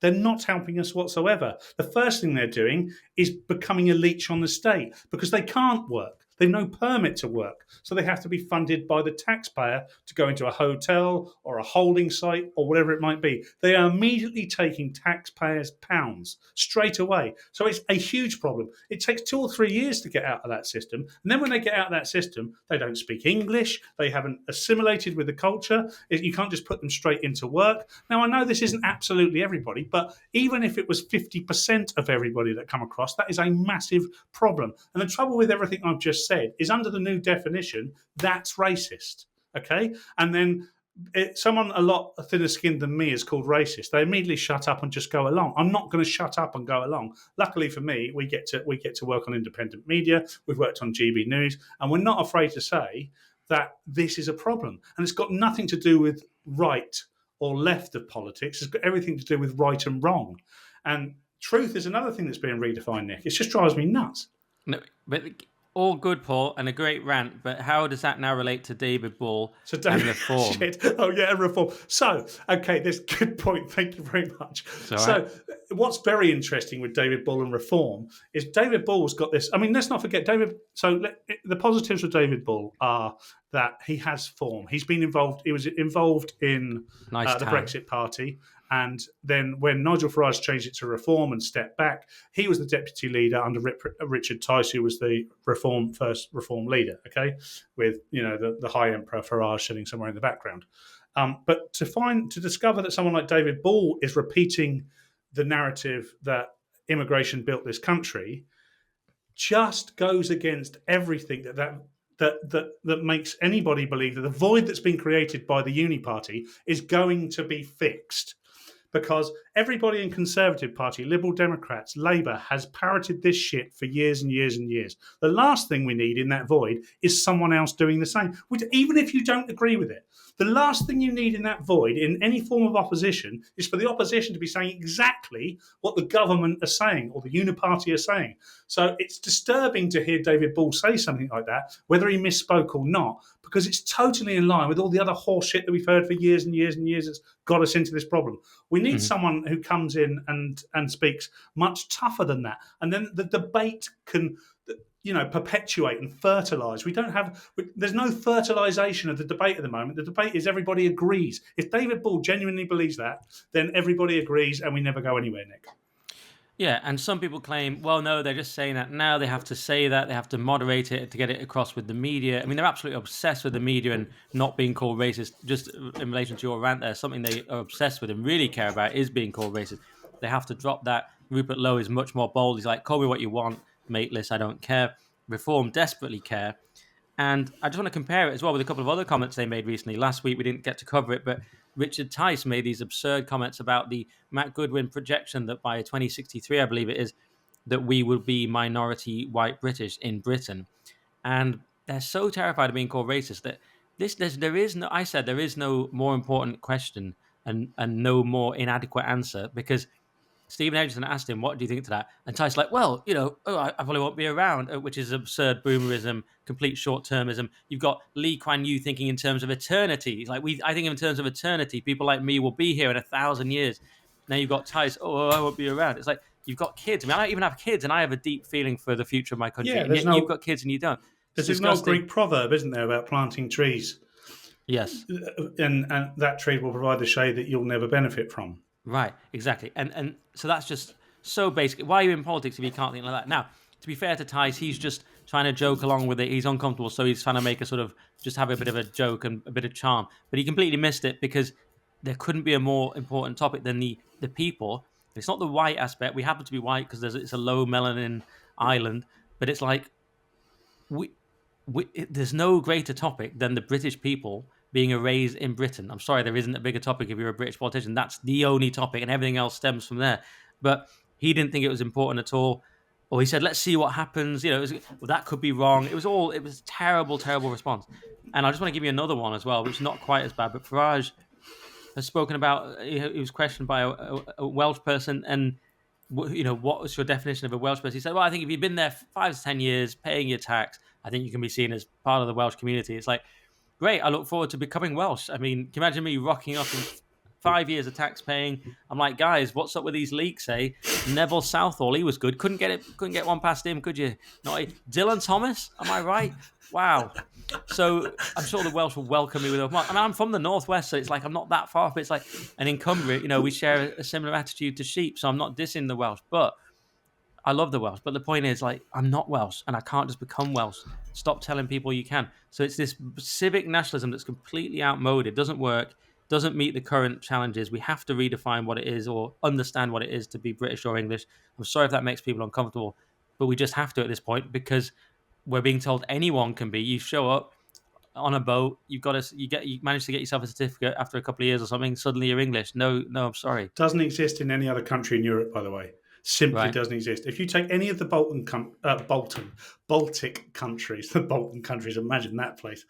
They're not helping us whatsoever. The first thing they're doing is becoming a leech on the state because they can't work. They've no permit to work. So they have to be funded by the taxpayer to go into a hotel or a holding site or whatever it might be. They are immediately taking taxpayers' pounds straight away. So it's a huge problem. It takes 2 or 3 years to get out of that system. And then when they get out of that system, they don't speak English. They haven't assimilated with the culture. You can't just put them straight into work. Now, I know this isn't absolutely everybody, but even if it was 50% of everybody that come across, that is a massive problem. And the trouble with everything I've just said is under the new definition, that's racist. Okay? And then someone a lot thinner skinned than me is called racist. They immediately shut up and just go along. I'm not going to shut up and go along. Luckily for me, we get to work on independent media. We've worked on GB News, and we're not afraid to say that this is a problem. And it's got nothing to do with right or left of politics. It's got everything to do with right and wrong. And truth is another thing that's being redefined, Nick. It just drives me nuts. No, but all good, Paul, and a great rant. But how does that now relate to David Ball and reform? Oh yeah, and reform. So, okay, there's a good point. Thank you very much. So, what's very interesting with David Ball and reform is David Ball's got this. I mean, let's not forget David. So, the positives of David Ball are that he has form. He's been involved. He was involved in the Brexit Party. And then when Nigel Farage changed it to reform and stepped back, he was the deputy leader under Richard Tice, who was the first reform leader, okay, with, the high emperor Farage sitting somewhere in the background. But to discover that someone like David Ball is repeating the narrative that immigration built this country just goes against everything that makes anybody believe that the void that's been created by the Uni Party is going to be fixed. Because everybody in Conservative Party, Liberal Democrats, Labour, has parroted this shit for years and years and years. The last thing we need in that void is someone else doing the same, even if you don't agree with it. The last thing you need in that void, in any form of opposition, is for the opposition to be saying exactly what the government are saying or the Uniparty are saying. So it's disturbing to hear David Ball say something like that, whether he misspoke or not, because it's totally in line with all the other horse shit that we've heard for years and years and years that's got us into this problem. We need someone who comes in and speaks much tougher than that. And then the debate can, perpetuate and fertilise. There's no fertilisation of the debate at the moment. The debate is everybody agrees. If David Ball genuinely believes that, then everybody agrees and we never go anywhere, Nick. Yeah, and some people claim, well, no, they're just saying that now. They have to say that. They have to moderate it to get it across with the media. I mean, they're absolutely obsessed with the media and not being called racist. Just in relation to your rant there, something they are obsessed with and really care about is being called racist. They have to drop that. Rupert Lowe is much more bold. He's like, call me what you want, mateless, I don't care. Reform desperately care. And I just want to compare it as well with a couple of other comments they made recently. Last week, we didn't get to cover it, but Richard Tice made these absurd comments about the Matt Goodwin projection that by 2063, I believe it is, that we will be minority white British in Britain. And they're so terrified of being called racist that there is no more important question and no more inadequate answer, because Stephen Edgerton asked him, what do you think to that? And Tice's like, well, I probably won't be around, which is absurd boomerism, complete short-termism. You've got Lee Kuan Yew thinking in terms of eternity. He's like, I think in terms of eternity, people like me will be here in 1,000 years. Now you've got Tice, I won't be around. It's like, you've got kids. I mean, I don't even have kids, and I have a deep feeling for the future of my country. Yeah, you've got kids and you don't. There's an old Greek proverb, isn't there, about planting trees? Yes. And that tree will provide the shade that you'll never benefit from. Right, exactly. And so that's just so basic. Why are you in politics if you can't think like that? Now, to be fair to Tice, he's just trying to joke along with it. He's uncomfortable, so he's trying to make just have a bit of a joke and a bit of charm. But he completely missed it, because there couldn't be a more important topic than the people. It's not the white aspect. We happen to be white because it's a low melanin island, but it's like there's no greater topic than the British people being erased in Britain. I'm sorry, there isn't a bigger topic if you're a British politician. That's the only topic, and everything else stems from there. But he didn't think it was important at all. Or he said, let's see what happens. That could be wrong. It was a terrible, terrible response. And I just want to give you another one as well, which is not quite as bad. But Farage has spoken about, he was questioned by a Welsh person, and what was your definition of a Welsh person? He said, well, I think if you've been there 5 to 10 years paying your tax, I think you can be seen as part of the Welsh community. It's like, great, I look forward to becoming Welsh. I mean, can you imagine me rocking up 5 years of tax paying. I'm like, guys, what's up with these leaks? Neville Southall, he was good. Couldn't get one past him, could you? Not Dylan Thomas. Am I right? Wow. So I'm sure the Welsh will welcome me with open arms. I mean, I'm from the northwest, so it's like I'm not that far off. It's like, and in Cumbria, we share a similar attitude to sheep. So I'm not dissing the Welsh, but I love the Welsh. But the point is, like, I'm not Welsh, and I can't just become Welsh. Stop telling people you can. So it's this civic nationalism that's completely outmoded, doesn't work, doesn't meet the current challenges. We have to redefine what it is or understand what it is to be British or English. I'm sorry if that makes people uncomfortable, but we just have to at this point because we're being told anyone can be. You show up on a boat, you manage to get yourself a certificate after a couple of years or something. Suddenly you're English. No, I'm sorry. Doesn't exist in any other country in Europe, by the way. Simply Right. doesn't exist. If you take any of the Baltic countries, the Balkan countries, imagine that place.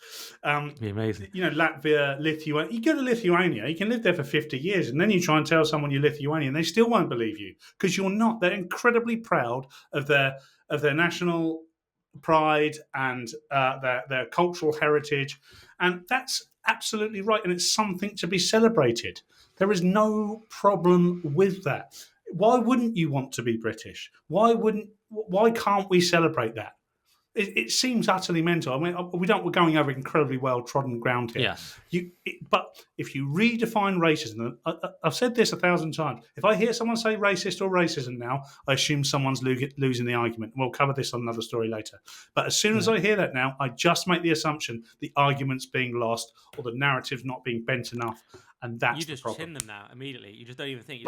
It'd be amazing. Latvia, Lithuania. You go to Lithuania, you can live there for 50 years, and then you try and tell someone you're Lithuanian, they still won't believe you because you're not. They're incredibly proud of their national pride and their cultural heritage, and that's absolutely right, and it's something to be celebrated. There is no problem with that. Why wouldn't you want to be British? Why can't we celebrate that? It seems utterly mental. I mean, we're going over incredibly well trodden ground here. Yes. But if you redefine racism, I've said this 1,000 times. If I hear someone say racist or racism now, I assume someone's losing the argument. We'll cover this on another story later. But as soon as I hear that now, I just make the assumption the argument's being lost or the narrative's not being bent enough, and that's the problem. You just chin them now immediately. You just don't even think.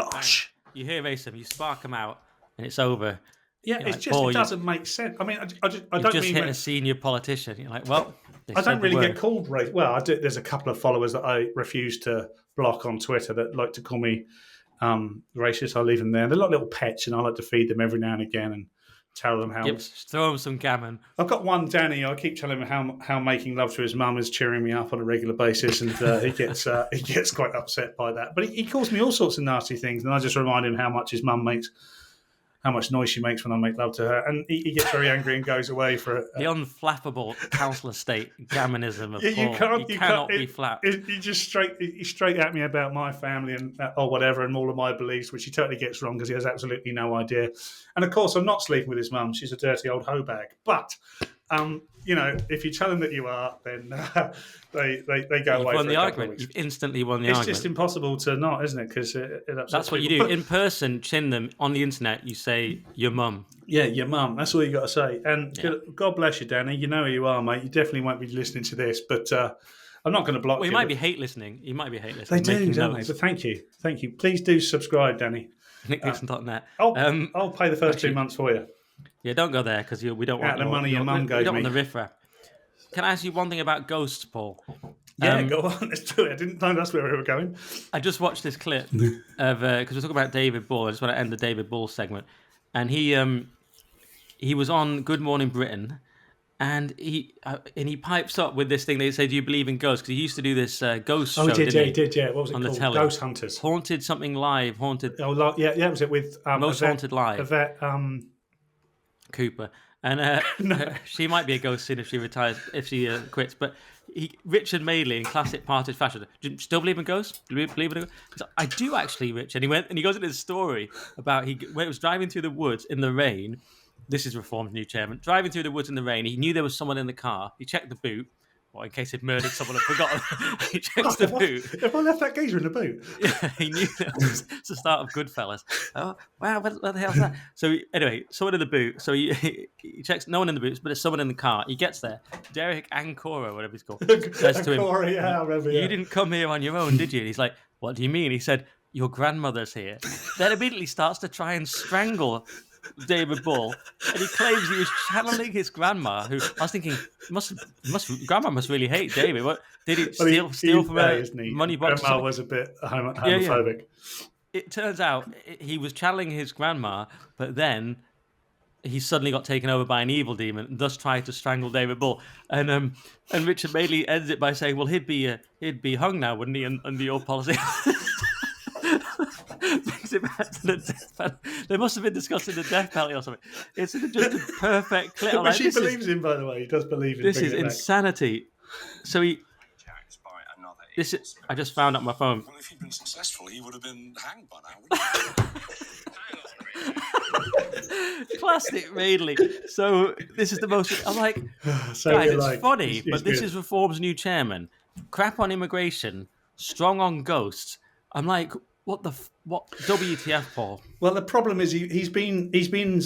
You hear racism, you spark them out, and it's over. Yeah, it doesn't make sense. I mean, I don't just mean hit a senior politician. You're like, well, I don't really get called racist. Well, there's a couple of followers that I refuse to block on Twitter that like to call me racist. I leave them there. They're like little pets, and I like to feed them every now and again and tell them how. Throw them some gammon. I've got one, Danny. I keep telling him how making love to his mum is cheering me up on a regular basis, and he gets quite upset by that. But he calls me all sorts of nasty things, and I just remind him how much his mum makes. How much noise she makes when I make love to her, and he gets very angry and goes away for the unflappable council estate gammonism of Paul. You cannot be flapped. He just straight at me about my family and or whatever, and all of my beliefs, which he totally gets wrong because he has absolutely no idea. And of course, I'm not sleeping with his mum; she's a dirty old hoe bag. But if you tell them that you are, then they go away. You've won the argument. You've instantly won the argument. It's just impossible to not, isn't it? Because that's what you do in person. Chin them. On the internet, you say your mum. Yeah, your mum. That's all you got to say. And God bless you, Danny. You know who you are, mate. You definitely won't be listening to this, but I'm not going to block you. Well, you might be hate listening. They do, don't they? But thank you. Please do subscribe, Danny. NickDixon.net. I'll pay the first 2 months for you. Yeah, don't go there because we don't want the money your mum gave me. We don't want the riffraff. Can I ask you one thing about ghosts, Paul? Yeah, go on. Let's do it. I didn't know that's where we were going. I just watched this clip of because we're talking about David Bull. I just want to end the David Bull segment, and he was on Good Morning Britain, and he pipes up with this thing. They say, "Do you believe in ghosts?" Because he used to do this ghost show. He did. What was it on called? The telly. Ghost Hunters. Haunted something live. Haunted. Oh, yeah. Was it with Most Haunted Live? Yvette, Cooper. And she might be a ghost soon if she retires, if she quits. But Richard Madeley, in classic Partridge fashion, do you still believe in ghosts? Do you believe in ghosts? I do actually, Rich. And he goes into this story about when he was driving through the woods in the rain. This is Reform's new chairman. Driving through the woods in the rain, he knew there was someone in the car. He checked the boot. Well, in case he'd murdered someone and forgotten. He checks the boot. If I left that geezer in the boot? Yeah, he knew that was the start of Goodfellas. Oh, wow, what the hell's that? So anyway, someone in the boot. So he checks, no one in the boots, but there's someone in the car. He gets there. Derek Ancora, whatever he's called, says to him, yeah, I remember, you didn't come here on your own, did you? And he's like, what do you mean? He said, your grandmother's here. Then immediately starts to try and strangle David Bull, and he claims he was channeling his grandma. Who I was thinking, grandma must really hate David. What did he steal from her money box? Grandma was a bit homophobic. Yeah. It turns out he was channeling his grandma, but then he suddenly got taken over by an evil demon, and thus tried to strangle David Bull. And Richard Madeley ends it by saying, "Well, he'd be hung now, wouldn't he? Under your policy." Brings it back to the death penalty. They must have been discussing the death penalty or something. It's just a perfect clip. Which he believes in, by the way. He does believe in. This is insanity. So he. By another I just found out my phone. Well, if he'd been successful, he would have been hanged by now, wouldn't he? Classic Madeley. So this is the most. I'm like, So guys, you're it's like, funny, it's but this good. is Reform's new chairman. Crap on immigration, strong on ghosts. I'm like, what WTF, Paul? Well, the problem is he's been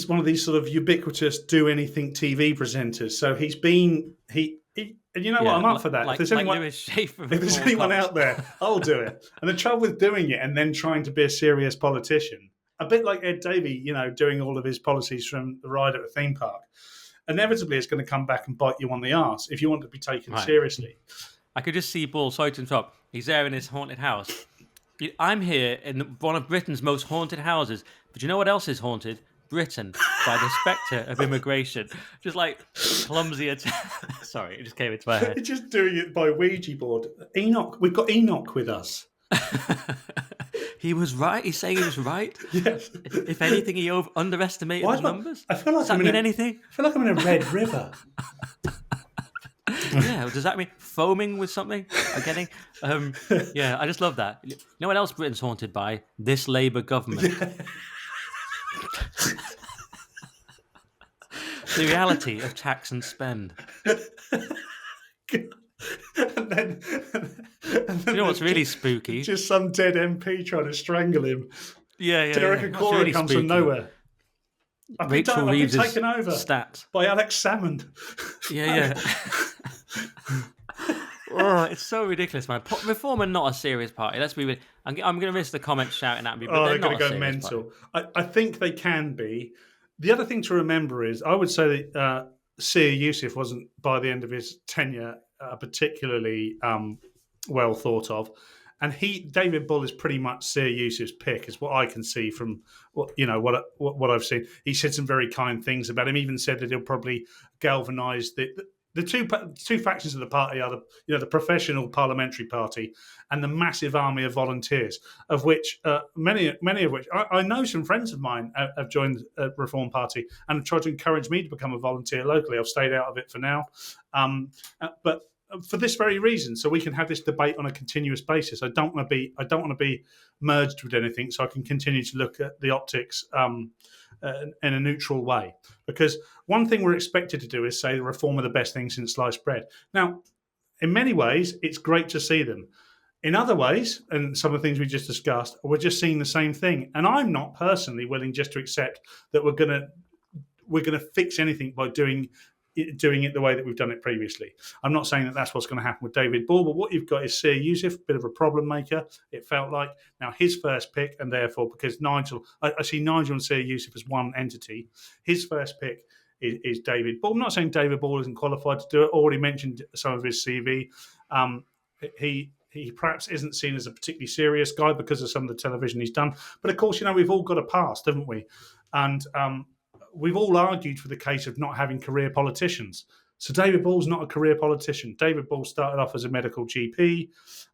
one of these sort of ubiquitous do anything TV presenters. So he's been and you know what, I'm up for that. Like, if there's Lewis Schaefer. if there's anyone out there, I'll do it. And the trouble with doing it and then trying to be a serious politician, a bit like Ed Davey, doing all of his policies from the ride at a theme park, inevitably it's going to come back and bite you on the arse if you want to be taken seriously. I could just see Paul, sorry to interrupt, he's there in his haunted house. I'm here in one of Britain's most haunted houses, but you know what else is haunted? Britain, by the spectre of immigration. Just like clumsy attack. Sorry, it just came into my head. Just doing it by Ouija board. Enoch, we've got Enoch with us. He was right. He's saying he was right. Yes. If anything, he underestimated the numbers. I feel like does that mean anything? I feel like I'm in a red river. Yeah, does that mean foaming with something? I'm getting. Yeah, I just love that. You know what else Britain's haunted by? This Labour government. The reality of tax and spend. And then you know what's really spooky? Just some dead MP trying to strangle him. Yeah. Derek Acora really comes spooky. from nowhere. I've been taken over stat by Alex Salmond. Yeah. Oh, it's so ridiculous, man. Reform are not a serious party. Let's be real. I'm going to risk the comments shouting at me, but they're going not to go mental. I think they can be. The other thing to remember is, I would say that Sir Yusuf wasn't, by the end of his tenure, particularly well thought of. And David Bull is pretty much Sir Yusuf's pick, is what I can see from what I've seen. He said some very kind things about him. Even said that he'll probably galvanise the two factions of the party are the professional parliamentary party and the massive army of volunteers, of which many of which I know some friends of mine have joined the Reform Party and have tried to encourage me to become a volunteer locally. I've stayed out of it for now, but for this very reason, so we can have this debate on a continuous basis. I don't want to be merged with anything, so I can continue to look at the optics in a neutral way. Because one thing we're expected to do is say the Reform are the best thing since sliced bread. Now, in many ways, it's great to see them. In other ways, and some of the things we just discussed, we're just seeing the same thing. And I'm not personally willing just to accept that we're going to fix anything by doing it the way that we've done it previously. I'm not saying that that's what's going to happen with David Bull, but what you've got is Sir Yusuf, a bit of a problem maker, it felt like. Now, his first pick, and therefore, because I see Nigel and Sir Yusuf as one entity, his first pick is David Bull. I'm not saying David Bull isn't qualified to do it. Already mentioned some of his CV. He perhaps isn't seen as a particularly serious guy because of some of the television he's done. But of course, we've all got a past, haven't we? And we've all argued for the case of not having career politicians. So David Bull's not a career politician. David Bull started off as a medical GP,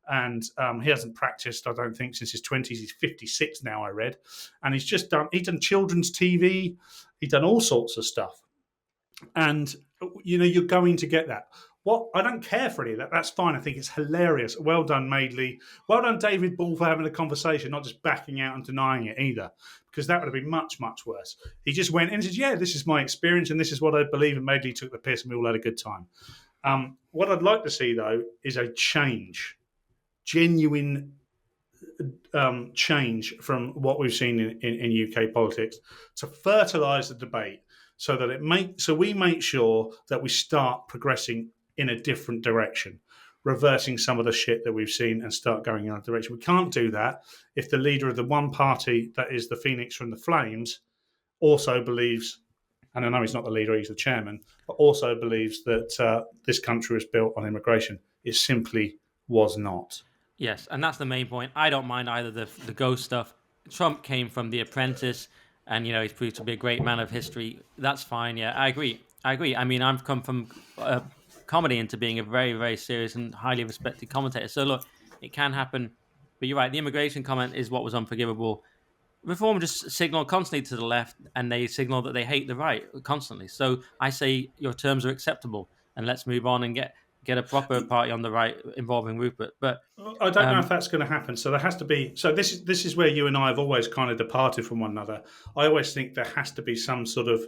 and he hasn't practiced, I don't think, since his 20s. He's 56 now, I read. And he's done children's TV. He's done all sorts of stuff. And, you're going to get that. I don't care for any of that. That's fine. I think it's hilarious. Well done, Madeley. Well done, David Bull, for having a conversation, not just backing out and denying it either, because that would have been much, much worse. He just went in and said, yeah, this is my experience and this is what I believe, and Madeley took the piss and we all had a good time. What I'd like to see, though, is a change, genuine change from what we've seen in UK politics, to fertilise the debate so that we make sure that we start progressing in a different direction, reversing some of the shit that we've seen and start going in a direction. We can't do that if the leader of the one party that is the Phoenix from the Flames also believes, and I know he's not the leader, he's the chairman, but also believes that this country was built on immigration. It simply was not. Yes, and that's the main point. I don't mind either the ghost stuff. Trump came from The Apprentice, and he's proved to be a great man of history. That's fine. Yeah, I agree. I mean, I've come from comedy into being a very, very serious and highly respected commentator. So look, it can happen. But you're right. The immigration comment is what was unforgivable. Reform just signal constantly to the left, and they signal that they hate the right constantly. So I say your terms are acceptable, and let's move on and get get a proper party on the right involving Rupert. But I don't know if that's going to happen. So there has to be. So this is where you and I have always kind of departed from one another. I always think there has to be some sort of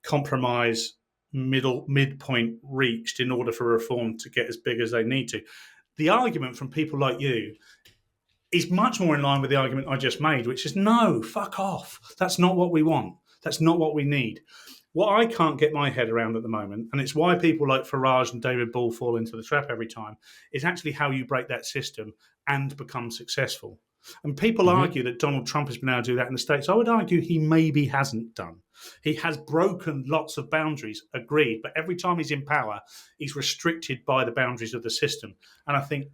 compromise midpoint reached in order for reform to get as big as they need to. The argument from people like you is much more in line with the argument I just made, which is no, fuck off. That's not what we want. That's not what we need. What I can't get my head around at the moment, and it's why people like Farage and David Ball fall into the trap every time, is actually how you break that system and become successful. And people argue that Donald Trump has been able to do that in the States. I would argue he maybe hasn't done. He has broken lots of boundaries, agreed, but every time he's in power, he's restricted by the boundaries of the system. And I think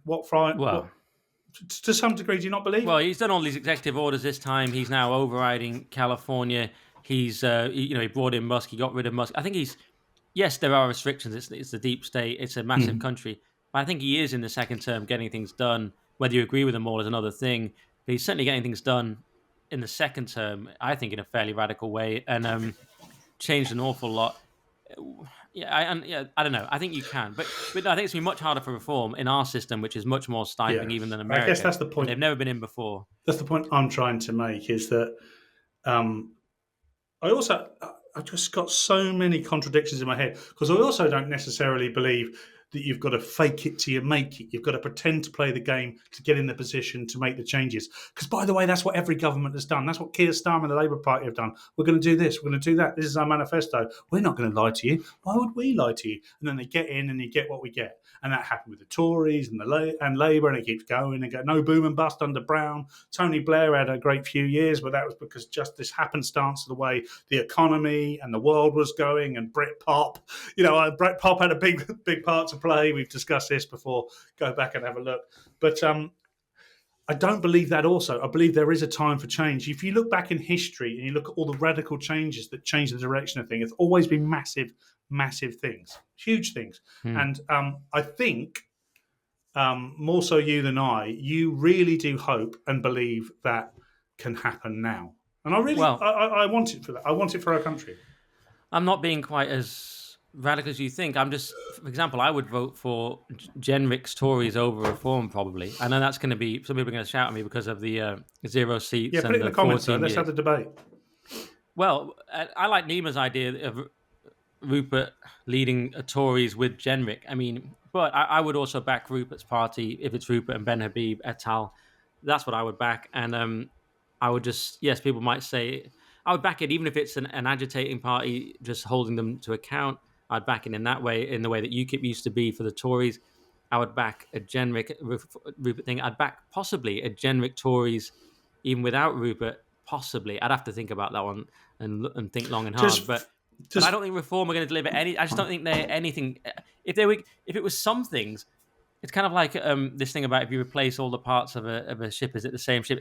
to some degree, do you not believe? Well, he's done all these executive orders this time. He's now overriding California. He's, he brought in Musk. He got rid of Musk. I think yes, there are restrictions. It's the deep state. It's a massive country. But I think he is in the second term getting things done. Whether you agree with them all is another thing. But he's certainly getting things done in the second term, I think, in a fairly radical way, and changed an awful lot. I don't know. I think you can, but I think it's been much harder for reform in our system, which is much more stifling even than America. I guess that's the point. They've never been in before. That's the point I'm trying to make. Is that I've just got so many contradictions in my head because I also don't necessarily believe that you've got to fake it till you make it. You've got to pretend to play the game to get in the position to make the changes. Because, by the way, that's what every government has done. That's what Keir Starmer and the Labour Party have done. We're going to do this. We're going to do that. This is our manifesto. We're not going to lie to you. Why would we lie to you? And then they get in and you get what we get. And that happened with the Tories and Labour, and it keeps going and go. No boom and bust under Brown. Tony Blair had a great few years, but that was because just this happenstance of the way the economy and the world was going, and Britpop. Britpop had a big part to play. We've discussed this before. Go back and have a look. But I don't believe that also. I believe there is a time for change. If you look back in history and you look at all the radical changes that change the direction of things, it's always been massive things, huge things. And I think more so you than you really do hope and believe that can happen now. And I really, I want it for that. I want it for our country. I'm not being quite as radical as you think. I'm just, for example, I would vote for Jenrick's Tories over reform probably. I know that's going to be, some people are going to shout at me because of the 0 seats. Yeah, put it in the comments, so let's have the debate. Well, I like Nima's idea of Rupert leading Tories with Jenrick. I mean, but I would also back Rupert's party if it's Rupert and Ben Habib et al. That's what I would back. And I would just, yes, people might say, I would back it even if it's an agitating party, just holding them to account. I'd back it in that way, in the way that UKIP used to be for the Tories. I would back a Jenrick Rupert thing. I'd back possibly a Jenrick Tories even without Rupert, possibly. I'd have to think about that one and think long and hard. But I don't think Reform are going to deliver any. I just don't think they're anything. If it was some things, it's kind of like this thing about if you replace all the parts of a ship, is it the same ship?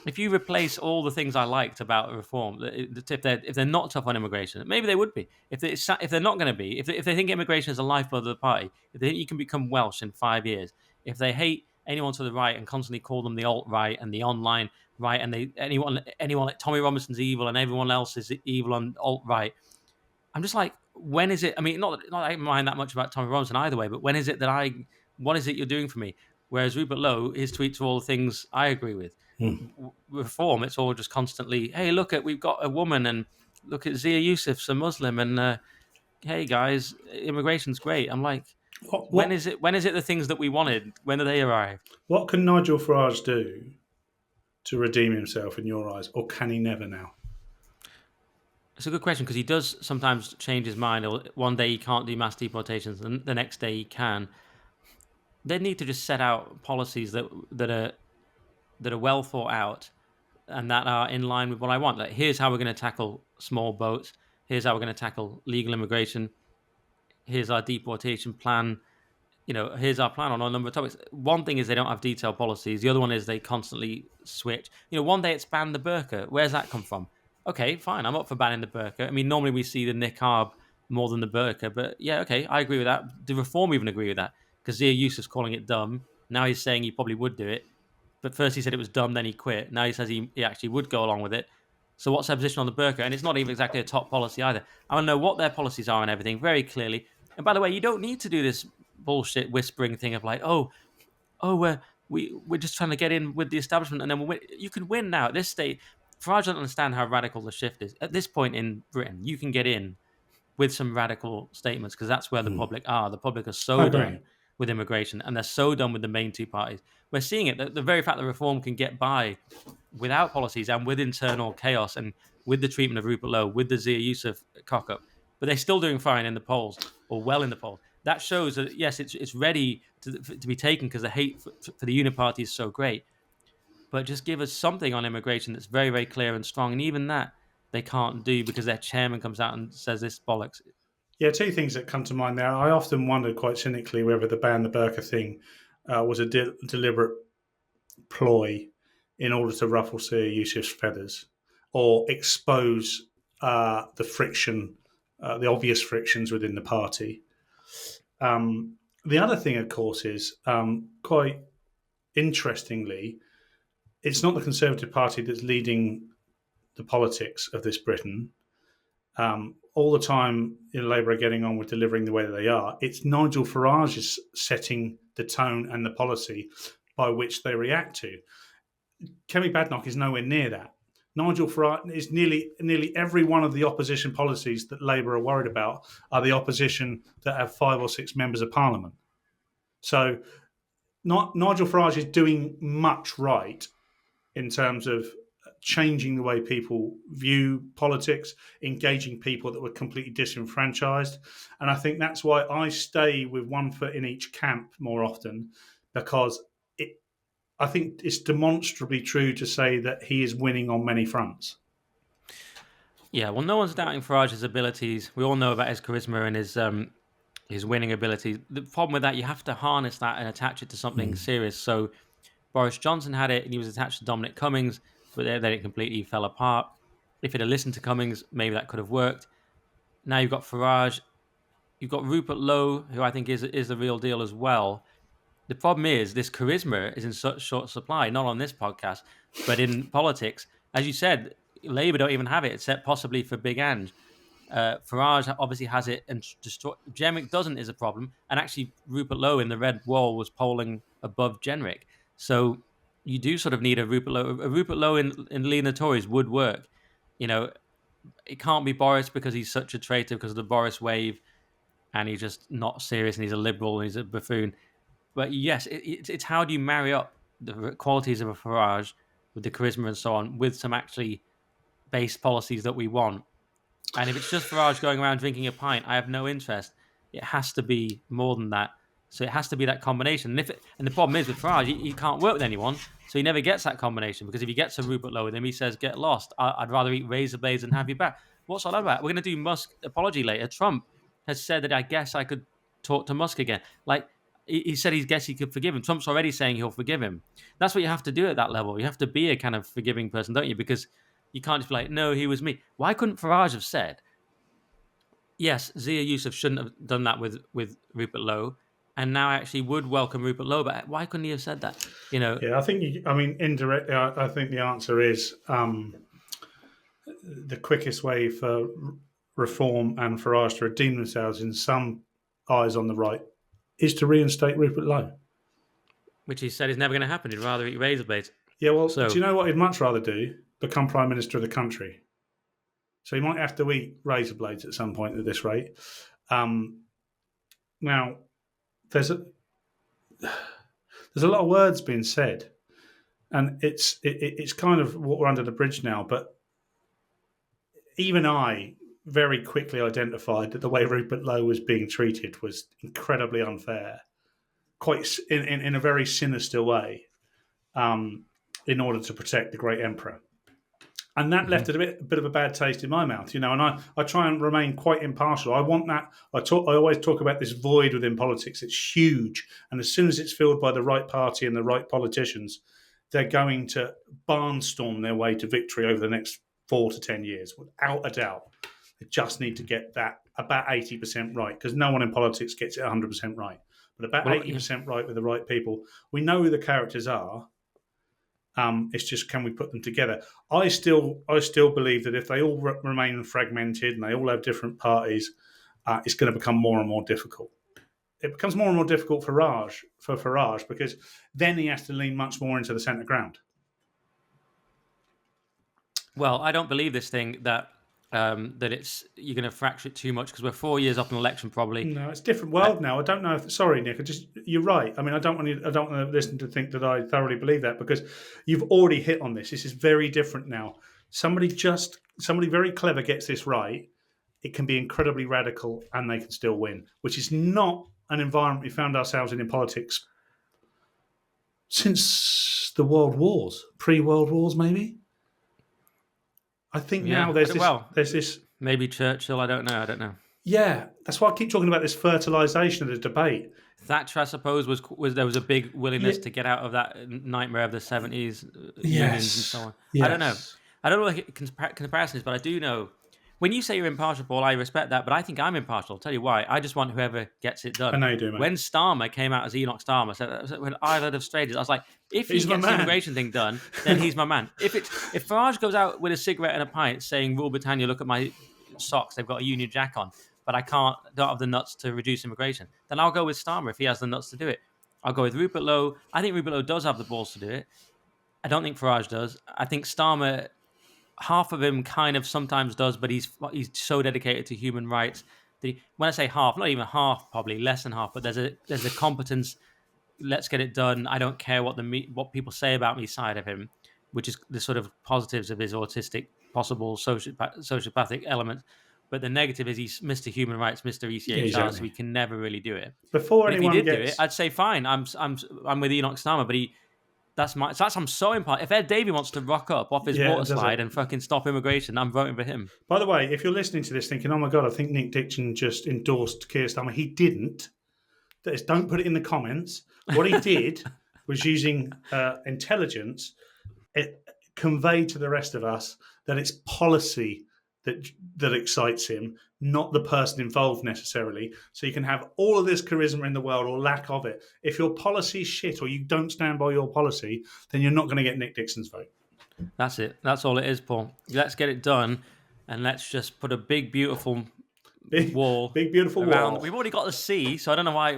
If you replace all the things I liked about Reform, if they're not tough on immigration, maybe they would be. If they're not going to be, if they think immigration is the lifeblood of the party, if they think you can become Welsh in 5 years, if they hate anyone to the right and constantly call them the alt-right and the online right, and anyone like Tommy Robinson's evil and everyone else is evil on alt-right, I'm just like, when is it? I mean, not that I mind that much about Tommy Robinson either way, but when is it what is it you're doing for me? Whereas Rupert Lowe, his tweets are all the things I agree with. Reform, it's all just constantly, hey, we've got a woman, and look at Zia Yusuf's a Muslim, and hey guys, immigration's great. I'm like, when is it the things that we wanted? When do they arrive? What can Nigel Farage do to redeem himself in your eyes, or can he never now? It's a good question, because he does sometimes change his mind. One day he can't do mass deportations, and the next day he can. They need to just set out policies that are well thought out and that are in line with what I want. Like, here's how we're going to tackle small boats. Here's how we're going to tackle legal immigration. Here's our deportation plan. Here's our plan on a number of topics. One thing is they don't have detailed policies. The other one is they constantly switch. One day it's ban the burqa. Where's that come from? Okay, fine. I'm up for banning the burqa. I mean, normally we see the niqab more than the burqa, but yeah, okay, I agree with that. Do Reform even agree with that? Because Zia Yusuf's calling it dumb. Now he's saying he probably would do it. But first he said it was dumb, then he quit. Now he says he actually would go along with it. So what's their position on the burqa? And it's not even exactly a top policy either. I want to know what their policies are and everything very clearly. And by the way, you don't need to do this bullshit whispering thing of like, we're just trying to get in with the establishment, and then we'll win. You can win now at this stage. Farage doesn't understand how radical the shift is. At this point in Britain, you can get in with some radical statements because that's where the public are. The public are I so agree. done with immigration, and they're so done with the main two parties. We're seeing it. The very fact that reform can get by without policies and with internal chaos and with the treatment of Rupert Lowe, with the Zia Yusuf cock up, but they're still doing fine in the polls or well in the polls. That shows that yes, it's ready to be taken because the hate for the Uniparty is so great. But just give us something on immigration that's very, very clear and strong. And even that they can't do because their chairman comes out and says this bollocks. Yeah, two things that come to mind there. I often wondered quite cynically whether the ban the burqa thing was a deliberate ploy in order to ruffle Sir Yusuf's feathers or expose the friction, the obvious frictions within the party. The other thing, of course, is quite interestingly, it's not the Conservative Party that's leading the politics of this Britain. All the time, Labour are getting on with delivering the way that they are. It's Nigel Farage is setting the tone and the policy by which they react to. Kemi Badenoch is nowhere near that. Nigel Farage is nearly every one of the opposition policies that Labour are worried about are the opposition that have 5 or 6 members of Parliament. So Nigel Farage is doing much right in terms of changing the way people view politics, engaging people that were completely disenfranchised. And I think that's why I stay with one foot in each camp more often, because I think it's demonstrably true to say that he is winning on many fronts. Yeah, well, no one's doubting Farage's abilities. We all know about his charisma and his winning abilities. The problem with that, you have to harness that and attach it to something serious. So Boris Johnson had it, and he was attached to Dominic Cummings, but then it completely fell apart. If it had listened to Cummings, maybe that could have worked. Now you've got Farage, you've got Rupert Lowe, who I think is the real deal as well. The problem is this charisma is in such short supply, not on this podcast, but in politics. As you said, Labour don't even have it, except possibly for Big Ange. Farage obviously has it, and Jenrick doesn't is a problem. And actually, Rupert Lowe in the red wall was polling above Jenrick. So you do sort of need a Rupert Lowe. A Rupert Lowe in leading the Tories would work. You know, it can't be Boris because he's such a traitor because of the Boris wave, and he's just not serious, and he's a liberal, and he's a buffoon. But yes, it's how do you marry up the qualities of a Farage with the charisma and so on with some actually based policies that we want. And if it's just Farage going around drinking a pint, I have no interest. It has to be more than that. So it has to be that combination. And the problem is with Farage, he can't work with anyone, so he never gets that combination. Because if he gets a Rupert Lowe with him, he says, "Get lost. I'd rather eat razor blades than have you back." What's all that about? We're going to do Musk apology later. Trump has said that I guess I could talk to Musk again. Like he said, he guessed he could forgive him. Trump's already saying he'll forgive him. That's what you have to do at that level. You have to be a kind of forgiving person, don't you? Because you can't just be like, "No, he was me." Why couldn't Farage have said, yes, Zia Yusuf shouldn't have done that with Rupert Lowe, and now actually would welcome Rupert Lowe, but why couldn't he have said that? You know? Yeah, I think, indirectly, I think the answer is the quickest way for Reform and Farage to redeem themselves in some eyes on the right is to reinstate Rupert Lowe. Which he said is never going to happen. He'd rather eat razor blades. Yeah, well, do you know what he'd much rather do? Become Prime Minister of the country. So he might have to eat razor blades at some point at this rate. Now, there's a lot of words being said, and it's kind of water under the bridge now. But even I very quickly identified that the way Rupert Lowe was being treated was incredibly unfair, quite in a very sinister way, in order to protect the great emperor. And that left a bit of a bad taste in my mouth, and I try and remain quite impartial. I want that. I always talk about this void within politics. It's huge. And as soon as it's filled by the right party and the right politicians, they're going to barnstorm their way to victory over the next 4 to 10 years, without a doubt. They just need to get that about 80% right, because no one in politics gets it 100% right. But about 80% right with the right people. We know who the characters are. It's just, can we put them together? I still believe that if they all remain fragmented and they all have different parties, it's going to become more and more difficult. It becomes more and more difficult for Farage because then he has to lean much more into the centre ground. Well, I don't believe this thing that you're going to fracture it too much because we're 4 years off an election probably. No, it's a different world now. I don't know if. Sorry, Nick. You're right. I mean, I don't want to listen to think that I thoroughly believe that because you've already hit on this. This is very different now. Somebody very clever gets this right. It can be incredibly radical, and they can still win, which is not an environment we found ourselves in politics since the World Wars, pre-World Wars, maybe. I think now there's this. Maybe Churchill. I don't know. Yeah, that's why I keep talking about this fertilisation of the debate. Thatcher, I suppose, was there was a big willingness to get out of that nightmare of the 70s unions and so on. Yes. I don't know what comparison is, but I do know. When you say you're impartial, Paul, I respect that, but I think I'm impartial. I'll tell you why. I just want whoever gets it done. I know you do, mate. When Starmer came out as Enoch Starmer, so when Island of Strangers, I was like, if he gets the immigration thing done, then he's my man. If Farage goes out with a cigarette and a pint saying, Rule Britannia, look at my socks, they've got a Union Jack on, but I don't have the nuts to reduce immigration, then I'll go with Starmer if he has the nuts to do it. I'll go with Rupert Lowe. I think Rupert Lowe does have the balls to do it. I don't think Farage does. I think Starmer, half of him kind of sometimes does, but he's so dedicated to human rights. When I say half, not even half, probably less than half, but there's a competence. Let's get it done. I don't care what people say about me side of him, which is the sort of positives of his autistic, possible sociopathic element. But the negative is he's Mr. Human Rights, Mr. ECHR, so he can never really do it. If he did do it, I'd say fine. I'm with Enoch Starmer, but I'm so impartial. If Ed Davey wants to rock up off his water slide and fucking stop immigration, I'm voting for him. By the way, if you're listening to this thinking, oh my God, I think Nick Dixon just endorsed Keir Starmer, he didn't. Don't put it in the comments. What he did was using intelligence, it conveyed to the rest of us that it's policy that excites him, not the person involved necessarily. So you can have all of this charisma in the world or lack of it. If your policy's shit or you don't stand by your policy, then you're not going to get Nick Dixon's vote. That's it. That's all it is, Paul. Let's get it done, and let's just put a big, beautiful wall. Big, beautiful around. wall. We've already got the sea, so I don't know why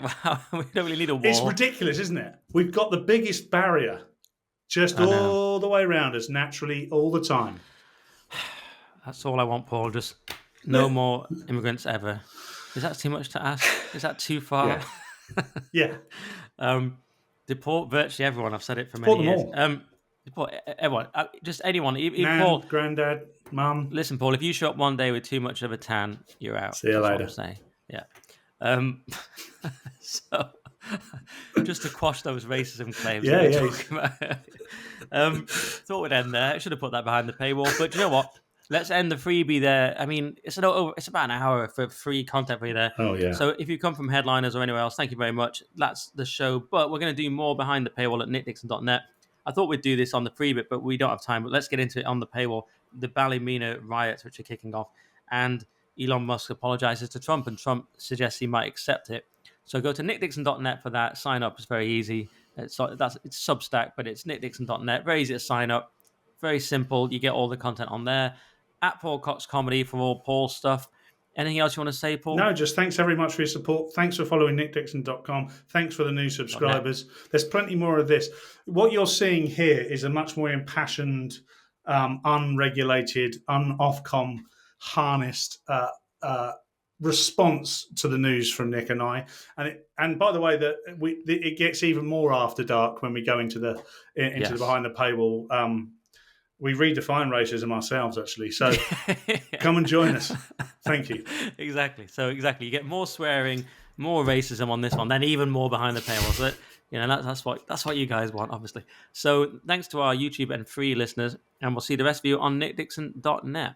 we don't really need a wall. It's ridiculous, isn't it? We've got the biggest barrier just all the way around us, naturally, all the time. That's all I want, Paul. Just no more immigrants ever. Is that too much to ask? Is that too far? Yeah. Deport virtually everyone. I've said it for many years. Deport everyone. Just anyone. Even Nan, Paul, granddad, mum. Listen, Paul, if you show up one day with too much of a tan, you're out. See you later. That's what I'm saying. Yeah. So, just to quash those racism claims. Thought we'd end there. I should have put that behind the paywall. But do you know what? Let's end the freebie there. I mean, it's about an hour for free content for you there. Oh, yeah. So if you come from Headliners or anywhere else, thank you very much. That's the show. But we're going to do more behind the paywall at nickdixon.net. I thought we'd do this on the free bit, but we don't have time. But let's get into it on the paywall. The Ballymena riots, which are kicking off. And Elon Musk apologizes to Trump, and Trump suggests he might accept it. So go to nickdixon.net for that. Sign up. It's very easy. It's Substack, but it's nickdixon.net. Very easy to sign up. Very simple. You get all the content on there. At Paul Cox Comedy for all Paul stuff. Anything else you want to say, Paul? No, just thanks very much for your support. Thanks for following nickdixon.com. Thanks for the new subscribers. There's plenty more of this. What you're seeing here is a much more impassioned, unregulated, Ofcom harnessed response to the news from Nick and I. And by the way, it gets even more after dark when we go into the behind the paywall. We redefine racism ourselves, actually. So come and join us. Thank you. Exactly. You get more swearing, more racism on this one, then even more behind the paywall. So that's what you guys want, obviously. So thanks to our YouTube and free listeners, and we'll see the rest of you on nickdixon.net.